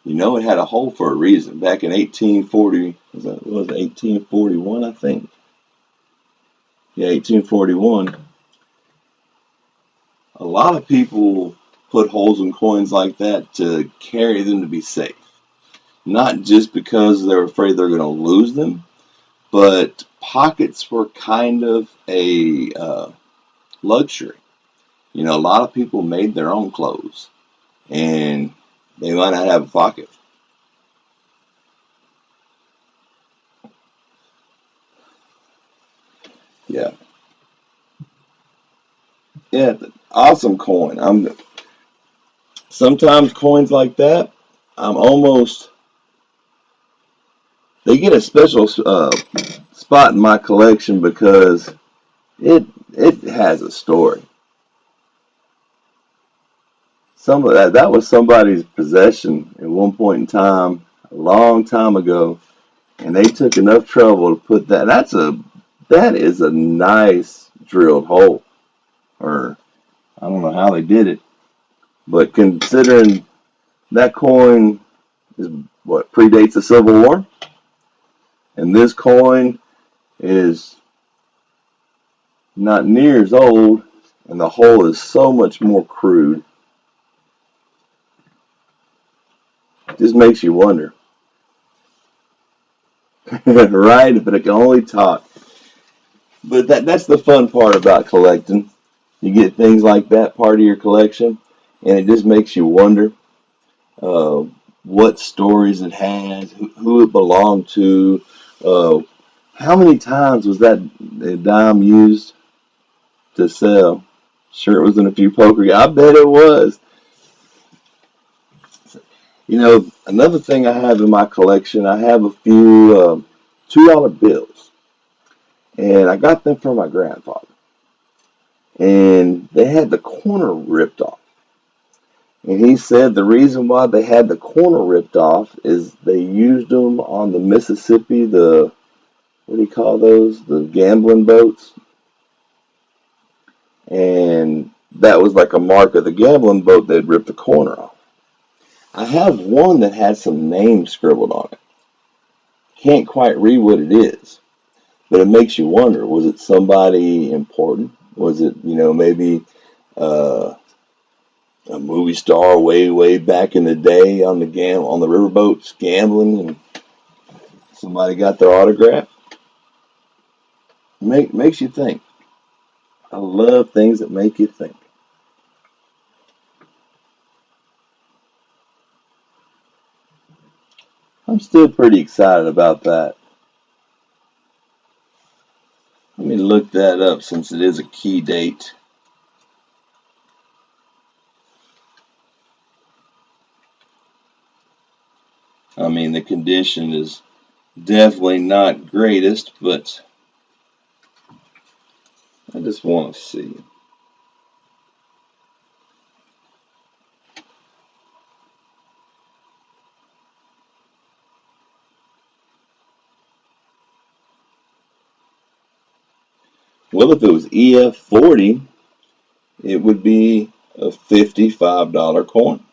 You know, it had a hole for a reason. Back in 1840, was it 1841, I think? Yeah, 1841. A lot of people put holes in coins like that to carry them to be safe. Not just because they're afraid they're going to lose them, but pockets were kind of a luxury. You know, a lot of people made their own clothes, and they might not have a pocket. Yeah, yeah, awesome coin. I'm sometimes coins like that. I'm almost they get a special spot in my collection because it it has a story. Some of that was somebody's possession at one point in time, a long time ago, and they took enough trouble to put that. That is a nice drilled hole, or I don't know how they did it, but considering that coin is what predates the Civil War, and this coin is not near as old, and the hole is so much more crude. It just makes you wonder, right? But it can only talk. But that's the fun part about collecting. You get things like that part of your collection, and it just makes you wonder uh, what stories it has, who it belonged to, uh, how many times was that dime used to sell? Sure, it was in a few poker games. I bet it was. Another thing I have in my collection, I have a few $2 bills, and I got them from my grandfather. And they had the corner ripped off. And he said the reason why they had the corner ripped off is they used them on the Mississippi, what do you call those? The gambling boats. And that was like a mark of the gambling boat they'd ripped the corner off. I have one that had some names scribbled on it. Can't quite read what it is, but it makes you wonder, was it somebody important? Was it, maybe uh, a movie star way, way back in the day on the riverboats gambling and somebody got their autograph? Makes you think. I love things that make you think. I'm still pretty excited about that. Let me look that up since it is a key date. I mean, the condition is definitely not greatest, but I just want to see. Well, if it was EF40, it would be a $55 coin.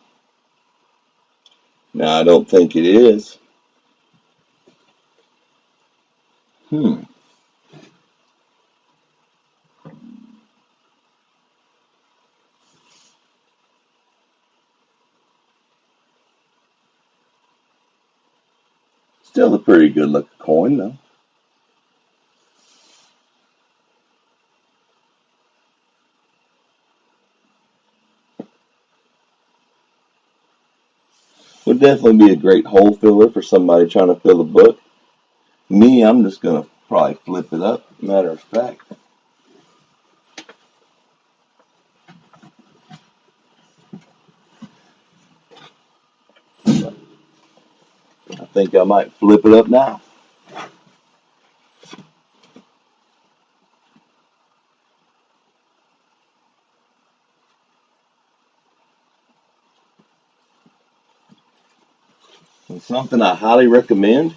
Now, I don't think it is. Hmm. Still a pretty good looking coin, though. Would definitely be a great hole filler for somebody trying to fill a book. Me, I'm just going to probably flip it up, matter of fact. I think I might flip it up now. And something I highly recommend.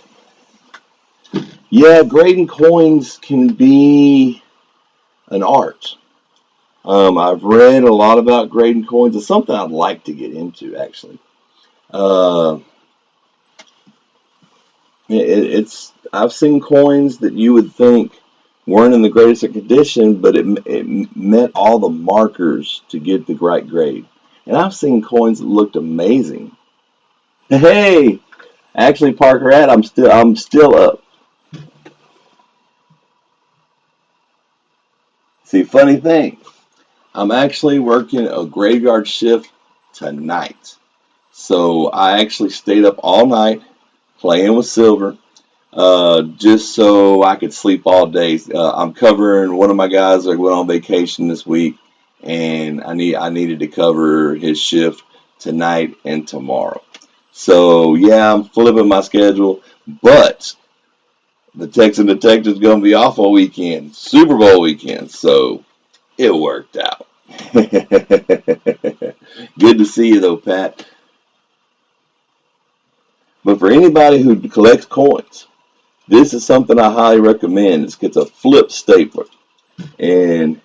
Yeah, grading coins can be an art. I've read a lot about grading coins. It's something I'd like to get into, actually. Uh, it's I've seen coins that you would think weren't in the greatest of condition, but it met all the markers to get the right grade. And I've seen coins that looked amazing. Hey, actually, Parker, I'm still up. See, funny thing, I'm actually working a graveyard shift tonight. So I actually stayed up all night playing with silver, just so I could sleep all day. I'm covering one of my guys that went on vacation this week, and I needed to cover his shift tonight and tomorrow. So yeah, I'm flipping my schedule, but the Texan Detective's gonna be off all weekend, Super Bowl weekend, so it worked out. Good to see you though, Pat. But for anybody who collects coins, this is something I highly recommend. It's a flip stapler, and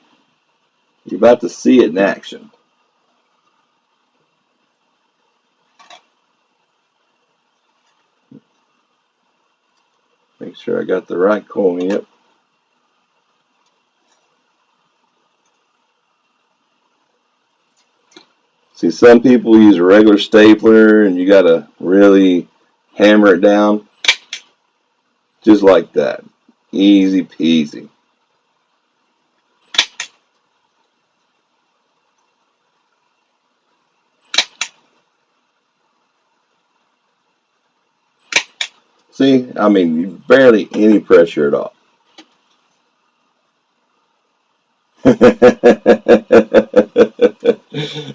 you're about to see it in action. Make sure I got the right coin. Yep. See, some people use a regular stapler and you got to really hammer it down. Just like that. Easy peasy. See, I mean, barely any pressure at all.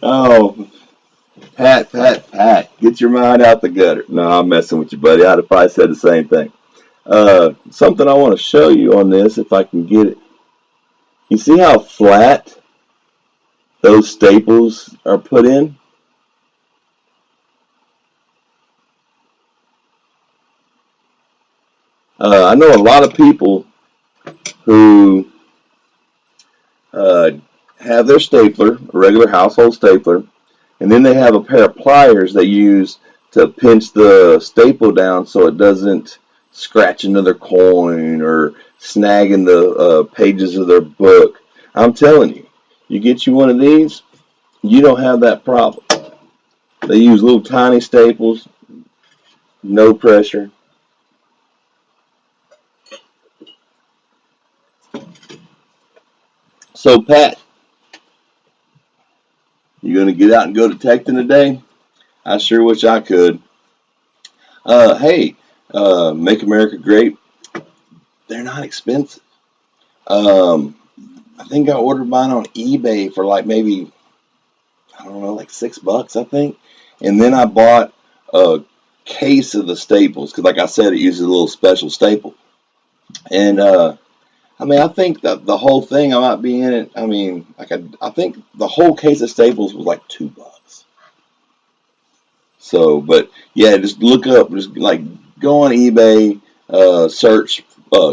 Oh, Pat, get your mind out the gutter. No, I'm messing with you, buddy. I'd have probably said the same thing. Something I want to show you on this, if I can get it. You see how flat those staples are put in? I know a lot of people who uh, have their stapler, a regular household stapler, and then they have a pair of pliers they use to pinch the staple down so it doesn't scratch into their coin or snag in the pages of their book. I'm telling you, you get you one of these, you don't have that problem. They use little tiny staples, no pressure. So, Pat, you going to get out and go detecting today? I sure wish I could. Hey, Make America Great. They're not expensive. Um, I think I ordered mine on eBay for like maybe, I don't know, like $6, I think. And then I bought a case of the staples because, like I said, it uses a little special staple. And I mean, I think that the whole thing I might be in it. I mean, like I think the whole case of staples was like $2. So, but yeah, just look up, just like go on eBay, search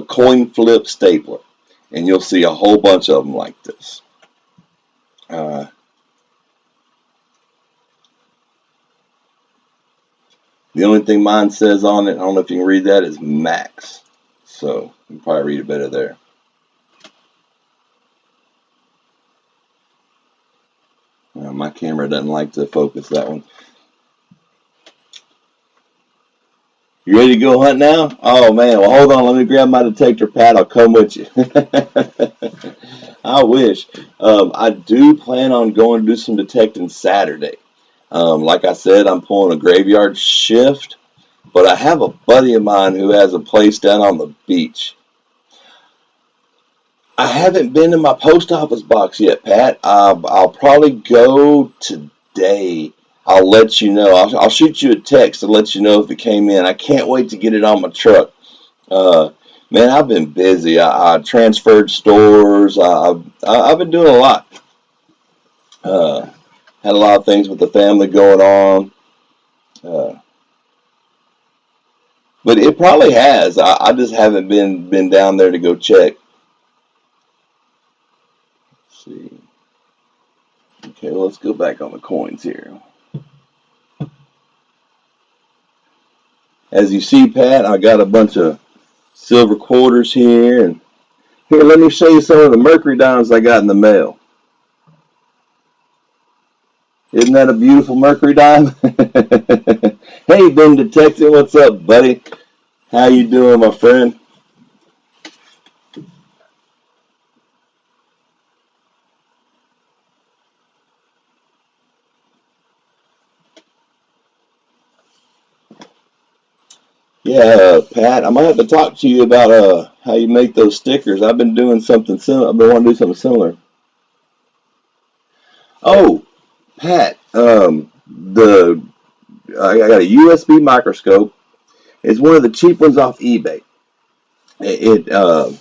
coin flip stapler, and you'll see a whole bunch of them like this. Uh, the only thing mine says on it, I don't know if you can read that, is max. So you can probably read it better there. My camera doesn't like to focus that one. You ready to go hunt now? Oh man, well hold on, let me grab my detector pad. I'll come with you. I wish. I do plan on going to do some detecting Saturday. Like I said, I'm pulling a graveyard shift, but I have a buddy of mine who has a place down on the beach. I haven't been in my post office box yet, Pat. I'll probably go today. I'll let you know. I'll shoot you a text to let you know if it came in. I can't wait to get it on my truck. Uh, Man, I've been busy. I transferred stores. I've been doing a lot. Uh, had a lot of things with the family going on. Uh, but it probably has. I just haven't been down there to go check. Let's see. Okay, well, let's go back on the coins here. As you see, Pat, I got a bunch of silver quarters here. And here, let me show you some of the mercury diamonds I got in the mail. Isn't that a beautiful mercury diamond? Hey, Ben Detective, what's up, buddy? How you doing, my friend? Yeah, Pat, I might have to talk to you about how you make those stickers. I've been doing something similar. I've been wanting to do something similar. Oh, Pat, the I got a USB microscope. It's one of the cheap ones off eBay. The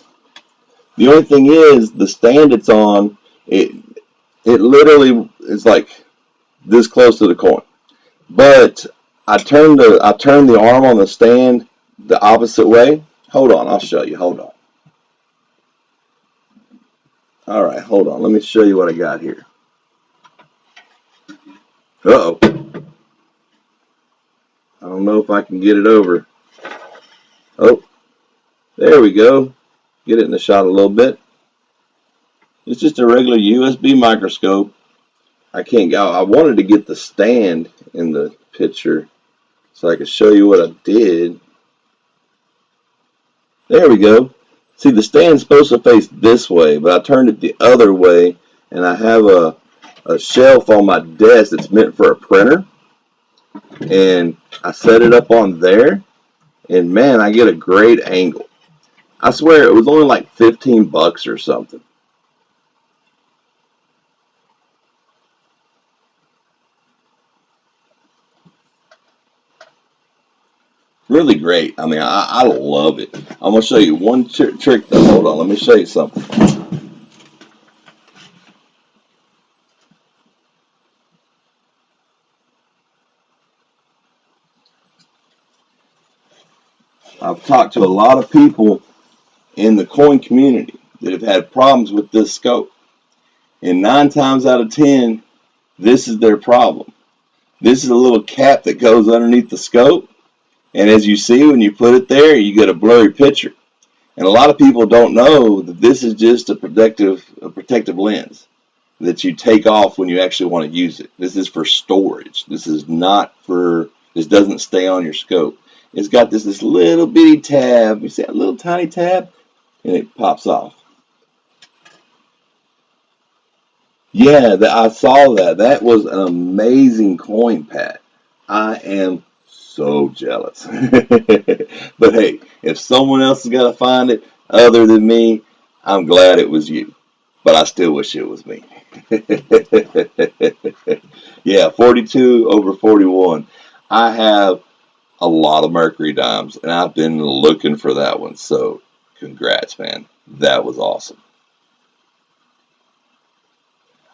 only thing is the stand it's on. It literally is like this close to the coin. But I turned the arm on the stand the opposite way. Hold on, I'll show you. Hold on. All right, hold on. Let me show you what I got here. Uh-oh. I don't know if I can get it over. Oh, there we go. Get it in the shot a little bit. It's just a regular USB microscope. I can't go. I wanted to get the stand in the picture so I could show you what I did. There we go. See, the stand's supposed to face this way, but I turned it the other way, and I have a shelf on my desk that's meant for a printer, and I set it up on there, and man, I get a great angle. I swear it was only like 15 bucks or something. Really great. I mean, I love it. I'm going to show you one trick though. Hold on, let me show you something. I've talked to a lot of people in the coin community that have had problems with this scope. And 9 times out of 10, this is their problem. This is a little cap that goes underneath the scope. And as you see, when you put it there, you get a blurry picture. And a lot of people don't know that this is just a protective lens that you take off when you actually want to use it. This is for storage. This is not for, this doesn't stay on your scope. It's got this little bitty tab. You see that little tiny tab? And it pops off. Yeah, I saw that. That was an amazing coin, Pat. I am so jealous. But hey, if someone else has got to find it other than me, I'm glad it was you. But I still wish it was me. Yeah, 42 over 41. I have a lot of Mercury dimes, and I've been looking for that one. So congrats, man. That was awesome.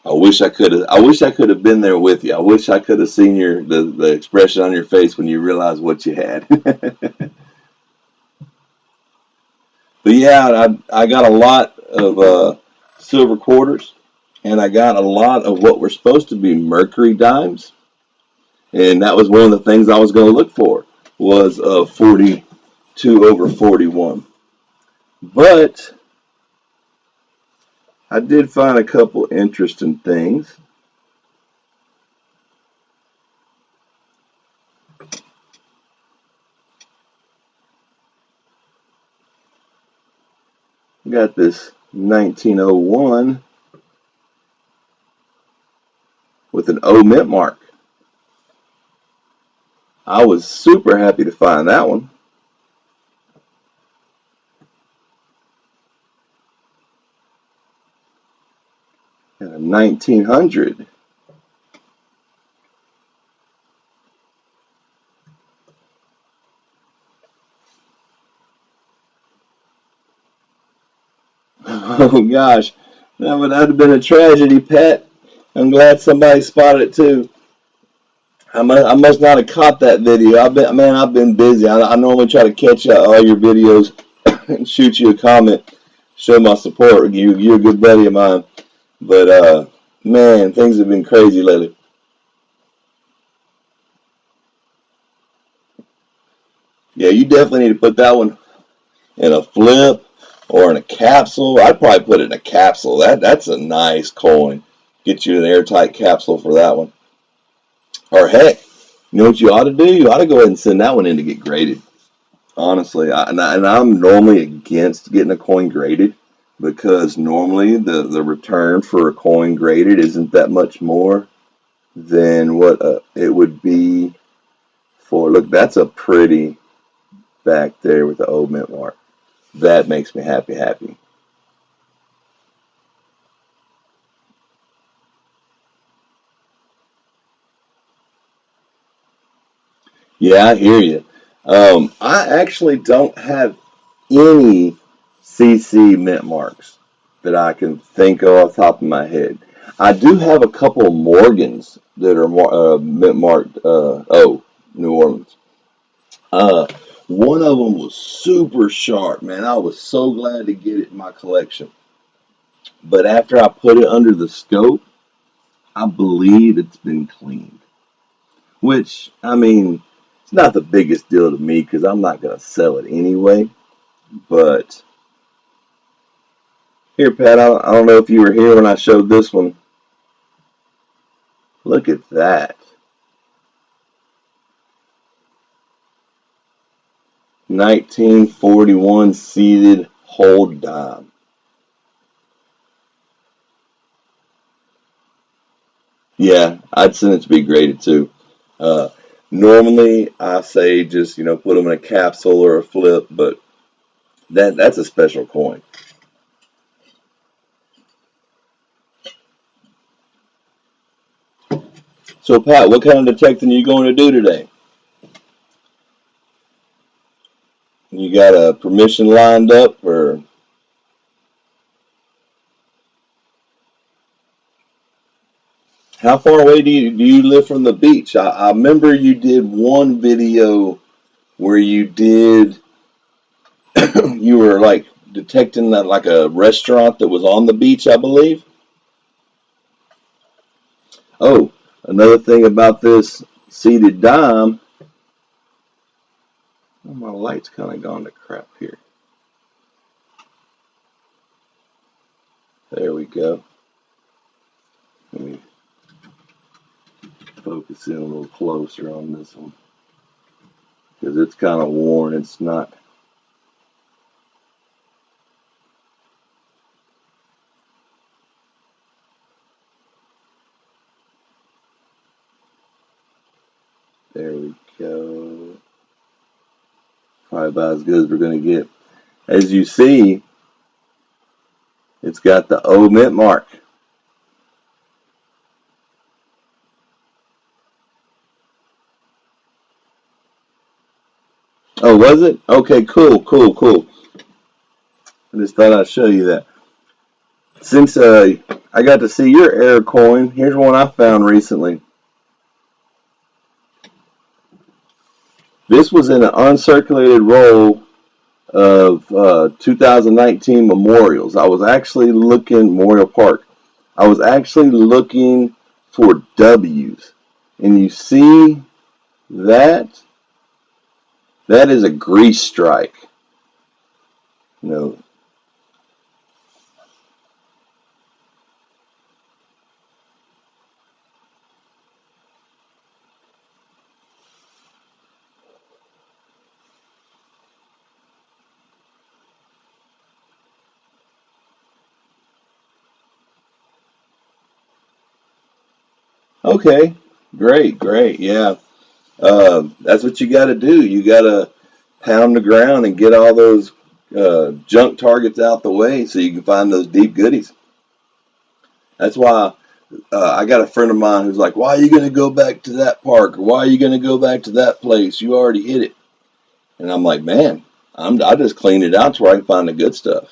I wish I could have. I wish I could have been there with you. I wish I could have seen the expression on your face when you realized what you had. But yeah, I got a lot of silver quarters, and I got a lot of what were supposed to be Mercury dimes, and that was one of the things I was going to look for was 42 over 41. But I did find a couple interesting things. Got this 1901 with an O mint mark. I was super happy to find that one. And a 1900. Oh gosh, that would have been a tragedy, Pat. I'm glad somebody spotted it too. I must not have caught that video. I've been busy. I normally try to catch all your videos and shoot you a comment, show my support. You're a good buddy of mine. But man, things have been crazy lately. Yeah, you definitely need to put that one in a flip or in a capsule. I'd probably put it in a capsule. That's a nice coin. Get you an airtight capsule for that one. Or heck, you know what you ought to do? You ought to go ahead and send that one in to get graded. Honestly, I'm normally against getting a coin graded because normally the return for a coin graded isn't that much more than what it would be for. Look, that's a pretty back there with the old mint mark. That makes me happy, happy. Yeah, I hear you. I actually don't have any CC mint marks that I can think of off the top of my head. I do have a couple of Morgans that are mint marked New Orleans. Uh, One of them was super sharp, man. I was so glad to get it in my collection. But after I put it under the scope, I believe it's been cleaned. Which, I mean, it's not the biggest deal to me because I'm not going to sell it anyway. But here, Pat, I don't know if you were here when I showed this one. Look at that. 1941 seated hold dime. Yeah, I'd send it to be graded too. Uh, Normally, I say just put them in a capsule or a flip, but that's a special coin. So Pat, what kind of detecting are you going to do today? You got a permission lined up, or how far away do you live from the beach? I remember you did one video where you were like detecting that like a restaurant that was on the beach, I believe. Oh, another thing about this seated dime. Oh, my light's kind of gone to crap here. There we go. Let me focus in a little closer on this one because it's kind of worn. It's not. There we go. Probably about as good as we're going to get. As you see, it's got the O mint mark. Oh, was it? Okay, cool, cool, cool. I just thought I'd show you that. Since I got to see your air coin, here's one I found recently. This was in an uncirculated roll of 2019 memorials. I was actually looking, Memorial Park. I was actually looking for W's. And you see that? That is a grease strike. You know, okay, great, great, yeah. That's what you got to do. You got to pound the ground and get all those junk targets out the way so you can find those deep goodies. That's why I got a friend of mine who's like, "Why are you going to go back to that park? Or why are you going to go back to that place? You already hit it." And I'm like, "Man, I just cleaned it out to where I can find the good stuff."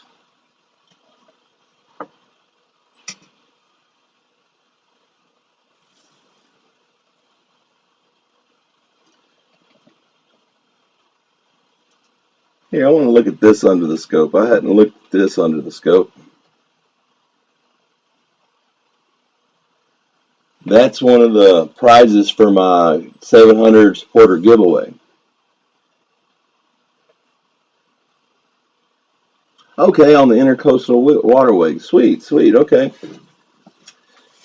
Here, I want to look at this under the scope. I hadn't looked at this under the scope. That's one of the prizes for my 700 supporter giveaway. Okay, on the intercoastal waterway. Sweet, sweet. Okay.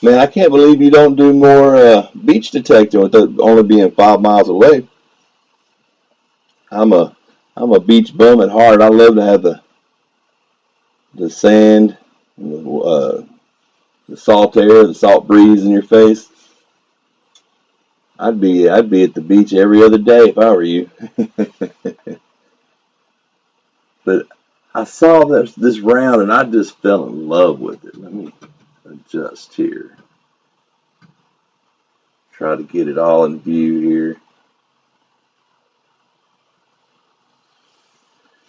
Man, I can't believe you don't do more beach detecting with it only being 5 miles away. I'm a I'm a beach bum at heart. I love to have the sand, the salt air, the salt breeze in your face. I'd be at the beach every other day if I were you. But I saw this round and I just fell in love with it. Let me adjust here. Try to get it all in view here.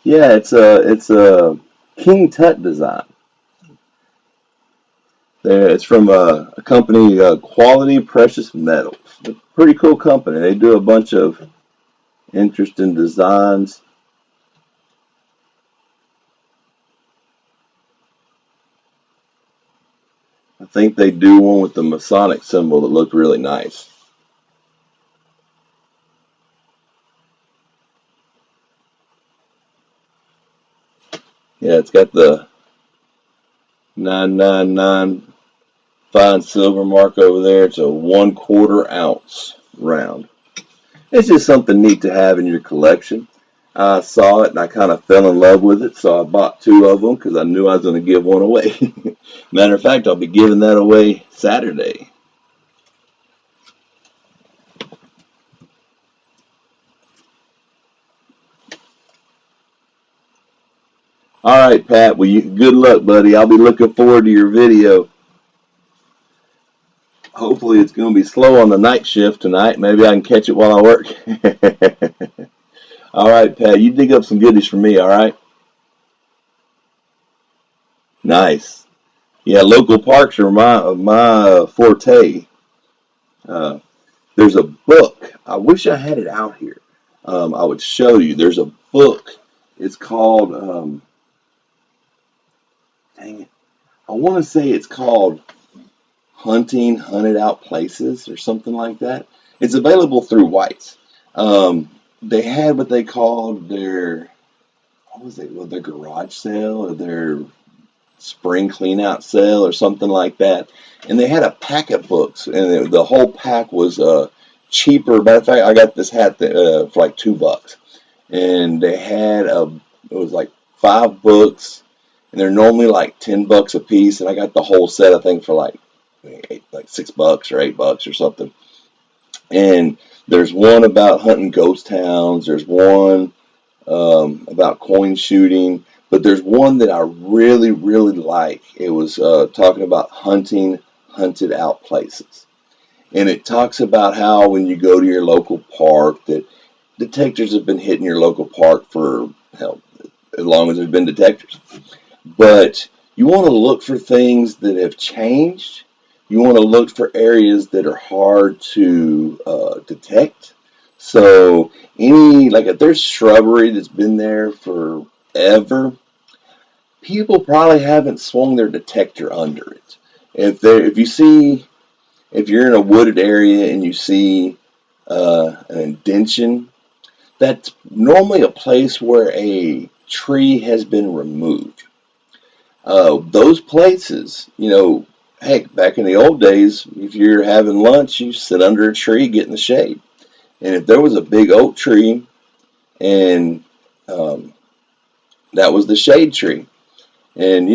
Yeah, it's a King Tut design. There, it's from a company, Quality Precious Metals. A pretty cool company. They do a bunch of interesting designs. I think they do one with the Masonic symbol that looked really nice. Yeah, it's got the 999 fine silver mark over there. It's a 1/4 ounce round. It's just something neat to have in your collection. I saw it and I kind of fell in love with it, so I bought 2 of them because I knew I was going to give one away. Matter of fact, I'll be giving that away Saturday. All right, Pat. Well, good luck, buddy. I'll be looking forward to your video. Hopefully, it's going to be slow on the night shift tonight. Maybe I can catch it while I work. All right, Pat. You dig up some goodies for me, all right? Nice. Yeah, local parks are my forte. Uh, there's a book. I wish I had it out here. I would show you. There's a book. It's called, dang it. I want to say it's called Hunted Out Places or something like that. It's available through White's. They had what they called what was it? Well, their garage sale or their spring clean out sale or something like that. And they had a pack of books, and the whole pack was cheaper. Matter of fact, I got this hat for like $2, and they had it was like 5 books, and they're normally like $10 a piece, and I got the whole set I think for like $6 or $8 or something. And there's one about hunting ghost towns. There's one about coin shooting. But there's one that I really, really like. It was talking about hunted out places. And it talks about how when you go to your local park that detectors have been hitting your local park for, hell, as long as there's been detectors. But you want to look for things that have changed. You want to look for areas that are hard to detect. So if there's shrubbery that's been there forever, people probably haven't swung their detector under it. If you're in a wooded area and you see an indention, that's normally a place where a tree has been removed. Those places, heck, back in the old days, if you're having lunch, you sit under a tree, get in the shade. And if there was a big oak tree and that was the shade tree, and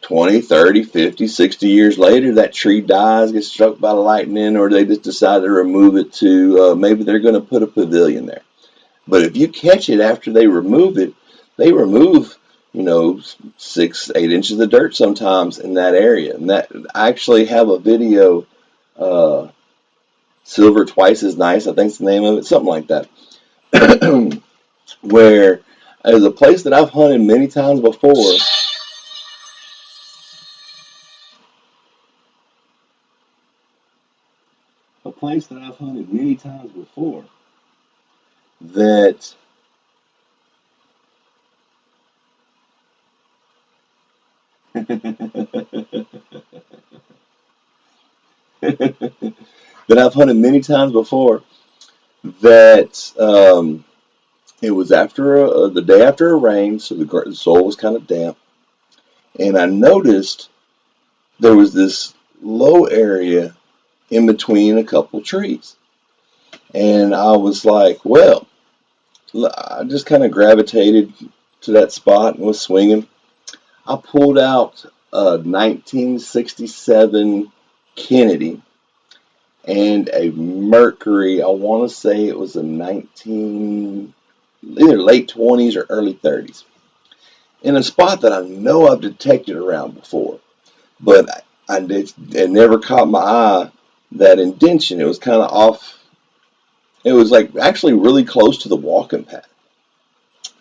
20, 30, 50, 60 years later, that tree dies, gets struck by lightning, or they just decide to remove it to, maybe they're going to put a pavilion there. But if you catch it after they remove it, they remove 6, 8 inches of dirt sometimes in that area. And that I actually have a video, Silver Twice as Nice, I think's the name of it, something like that, where there's a place that I've hunted many times before. A place that I've hunted many times before that that I've hunted many times before that it was after the day after a rain, so the soil was kind of damp, and I noticed there was this low area in between a couple trees, and I was like, well, I just kind of gravitated to that spot and was swinging. I pulled out a 1967 Kennedy and a Mercury. I want to say it was either late 20s or early 30s, in a spot that I know I've detected around before, but it never caught my eye, that indention. It was kind of off. It was like actually really close to the walking path.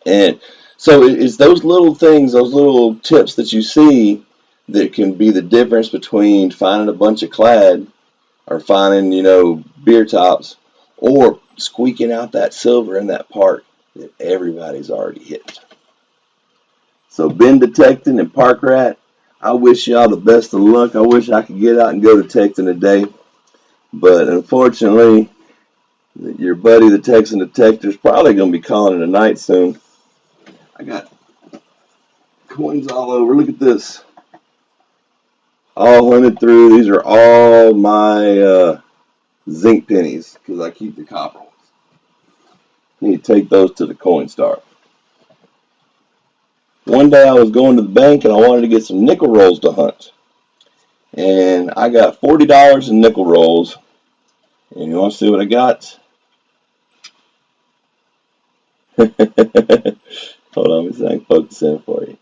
And so it's those little things, those little tips that you see that can be the difference between finding a bunch of clad or finding, beer tops, or squeaking out that silver in that park that everybody's already hit. So been detecting and park rat, I wish y'all the best of luck. I wish I could get out and go detecting today. But unfortunately, your buddy the Texan detector is probably going to be calling it a night soon. I got coins all over. Look at this. all hunted through. These are all my zinc pennies because I keep the copper ones. Need to take those to the coin star. One day I was going to the bank and I wanted to get some nickel rolls to hunt. And I got $40 in nickel rolls. And you want to see what I got? Hold on a second, focus in for you.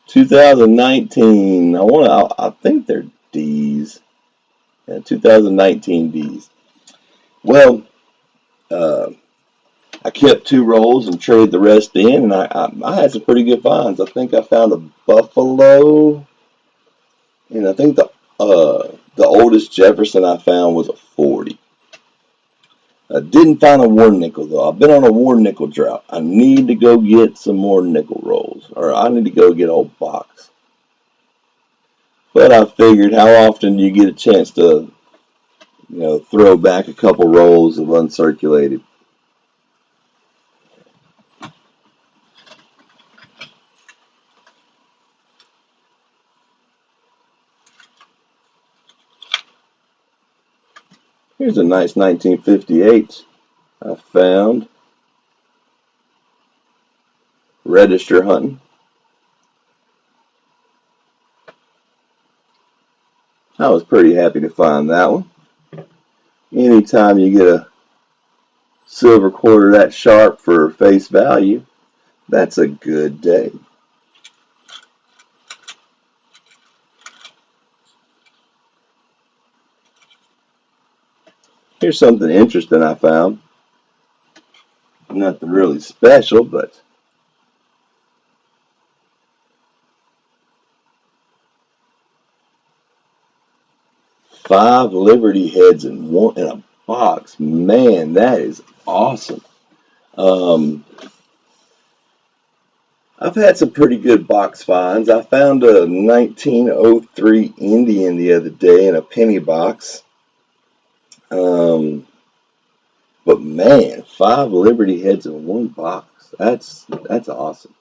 2019. I think they're D's. Yeah, 2019 D's. Well, uh, I kept 2 rolls and traded the rest in, and I had some pretty good finds. I think I found a buffalo, and I think the oldest Jefferson I found was a 40. I didn't find a war nickel though. I've been on a war nickel drought. I need to go get some more nickel rolls, or I need to go get a whole box. But I figured, how often do you get a chance to, throw back a couple rolls of uncirculated? Here's a nice 1958 I found. Register hunting. I was pretty happy to find that one. Anytime you get a silver quarter that sharp for face value, that's a good day. Here's something interesting I found. Nothing really special, but 5 Liberty heads in a box. Man, that is awesome. Um, I've had some pretty good box finds. I found a 1903 Indian the other day in a penny box. But man, 5 Liberty heads in one box. That's awesome.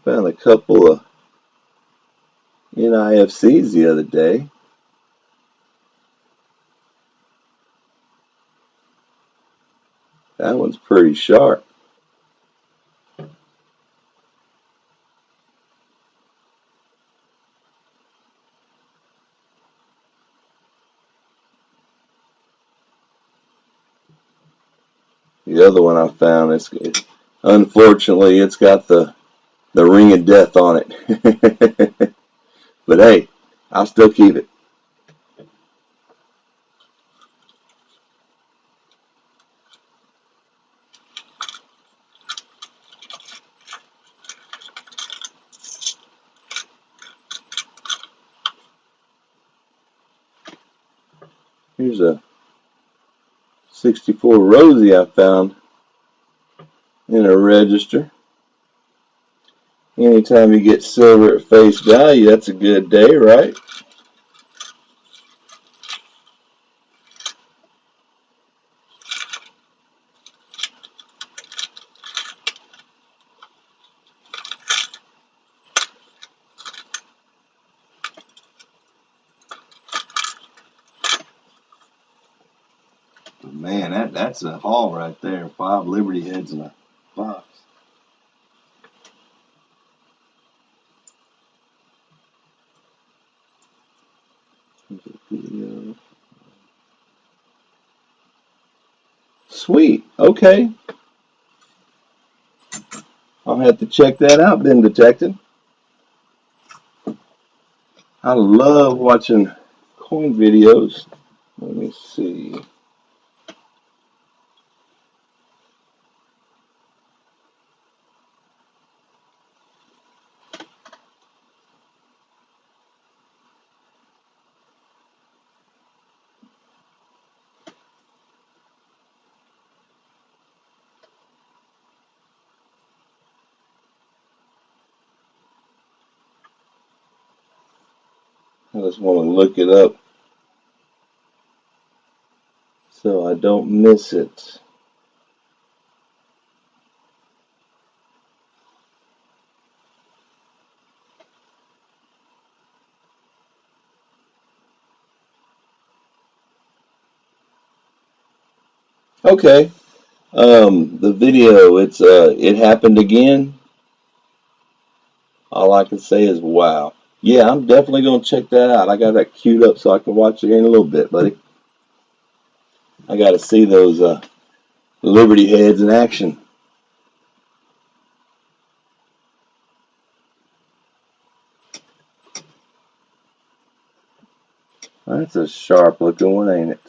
Found a couple of NIFCs the other day. That one's pretty sharp. The other one I found is, unfortunately, it's got the ring of death on it. But hey, I'll still keep it. Here's a 64 Rosie I found in a register. Anytime you get silver at face value, that's a good day, right? But man, that's a haul right there. 5 Liberty heads in a box. Sweet. Okay. I'll have to check that out, Ben Detective. I love watching coin videos. Let me see. I just want to look it up so I don't miss it. Okay. The video, it happened again. All I can say is wow. Yeah, I'm definitely gonna check that out. I got that queued up so I can watch it here in a little bit, buddy. I got to see those Liberty heads in action. That's a sharp looking one, ain't it?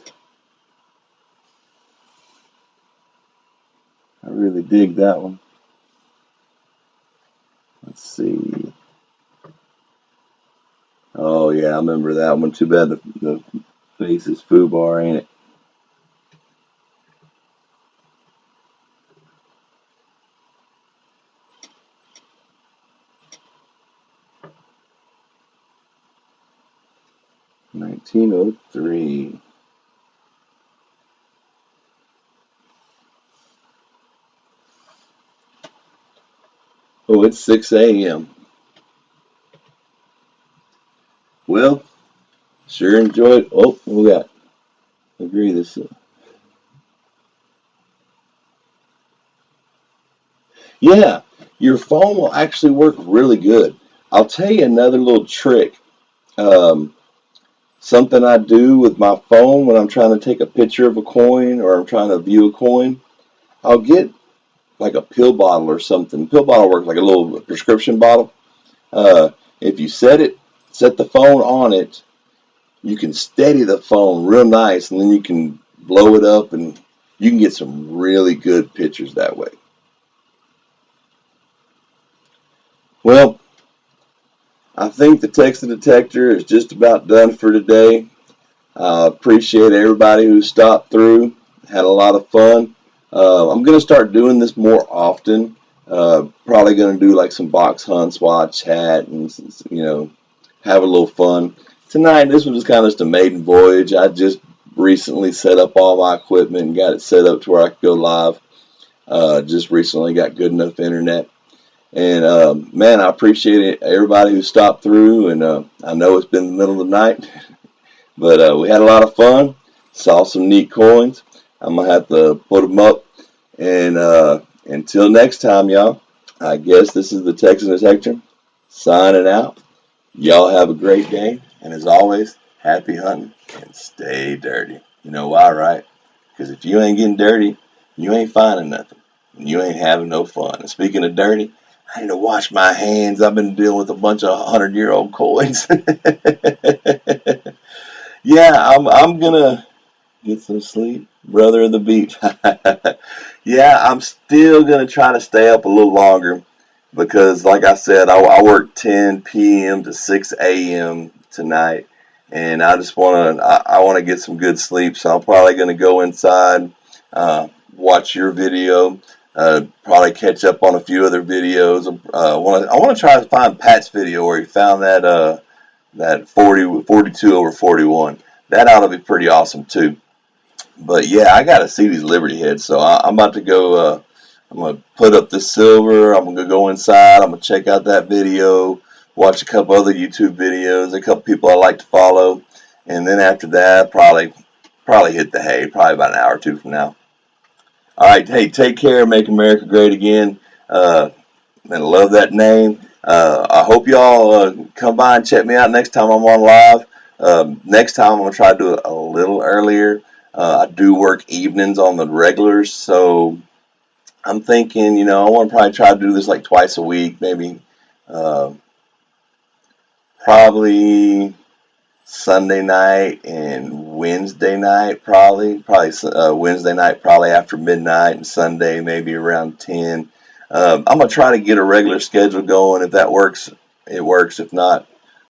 I really dig that one. Let's see. Oh yeah, I remember that one. Too bad the face is foobar, ain't it? $19.03. Oh, it's 6 a.m. Well, sure enjoyed. Oh, we got. Agree this. Yeah, your phone will actually work really good. I'll tell you another little trick. Um, Something I do with my phone when I'm trying to take a picture of a coin or I'm trying to view a coin. I'll get like a pill bottle or something. Pill bottle works like a little prescription bottle. If you set the phone on it, you can steady the phone real nice, and then you can blow it up, and you can get some really good pictures that way. Well, I think the text detector is just about done for today. Appreciate everybody who stopped through. Had a lot of fun. I'm going to start doing this more often. Probably going to do like some box hunts while I chat and, have a little fun. Tonight, this was just kind of just a maiden voyage. I just recently set up all my equipment and got it set up to where I could go live. Just recently got good enough internet. And man, I appreciate it, everybody who stopped through. And I know it's been the middle of the night, but we had a lot of fun. Saw some neat coins. I'm gonna have to put them up. And until next time, y'all. I guess this is the Texas Detective signing out. Y'all have a great day. And as always, happy hunting and stay dirty. You know why, right? Because if you ain't getting dirty, you ain't finding nothing. And you ain't having no fun. And speaking of dirty, I need to wash my hands. I've been dealing with a bunch of 100-year-old coins. Yeah, I'm gonna get some sleep, brother of the beach. Yeah, I'm still gonna try to stay up a little longer because, like I said, I work 10 p.m. to 6 a.m. tonight, and I wanna get some good sleep. So I'm probably gonna go inside, watch your video, probably catch up on a few other videos. I wanna try to find Pat's video where he found that 42 over 41. That ought to be pretty awesome too. But yeah, I got to see these Liberty heads. So I'm about to go. I'm going to put up the silver. I'm going to go inside. I'm going to check out that video, watch a couple other YouTube videos, a couple people I like to follow. And then after that, probably hit the hay, probably about an hour or two from now. All right. Hey, take care. Make America great again. And I love that name. I hope y'all come by and check me out next time I'm on live. Next time I'm going to try to do it a little earlier. I do work evenings on the regulars, so I'm thinking, I want to probably try to do this like twice a week, maybe uh, probably Sunday night and Wednesday night, probably Wednesday night, probably after midnight, and Sunday maybe around 10. I'm gonna try to get a regular schedule going. If that works, it works. If not,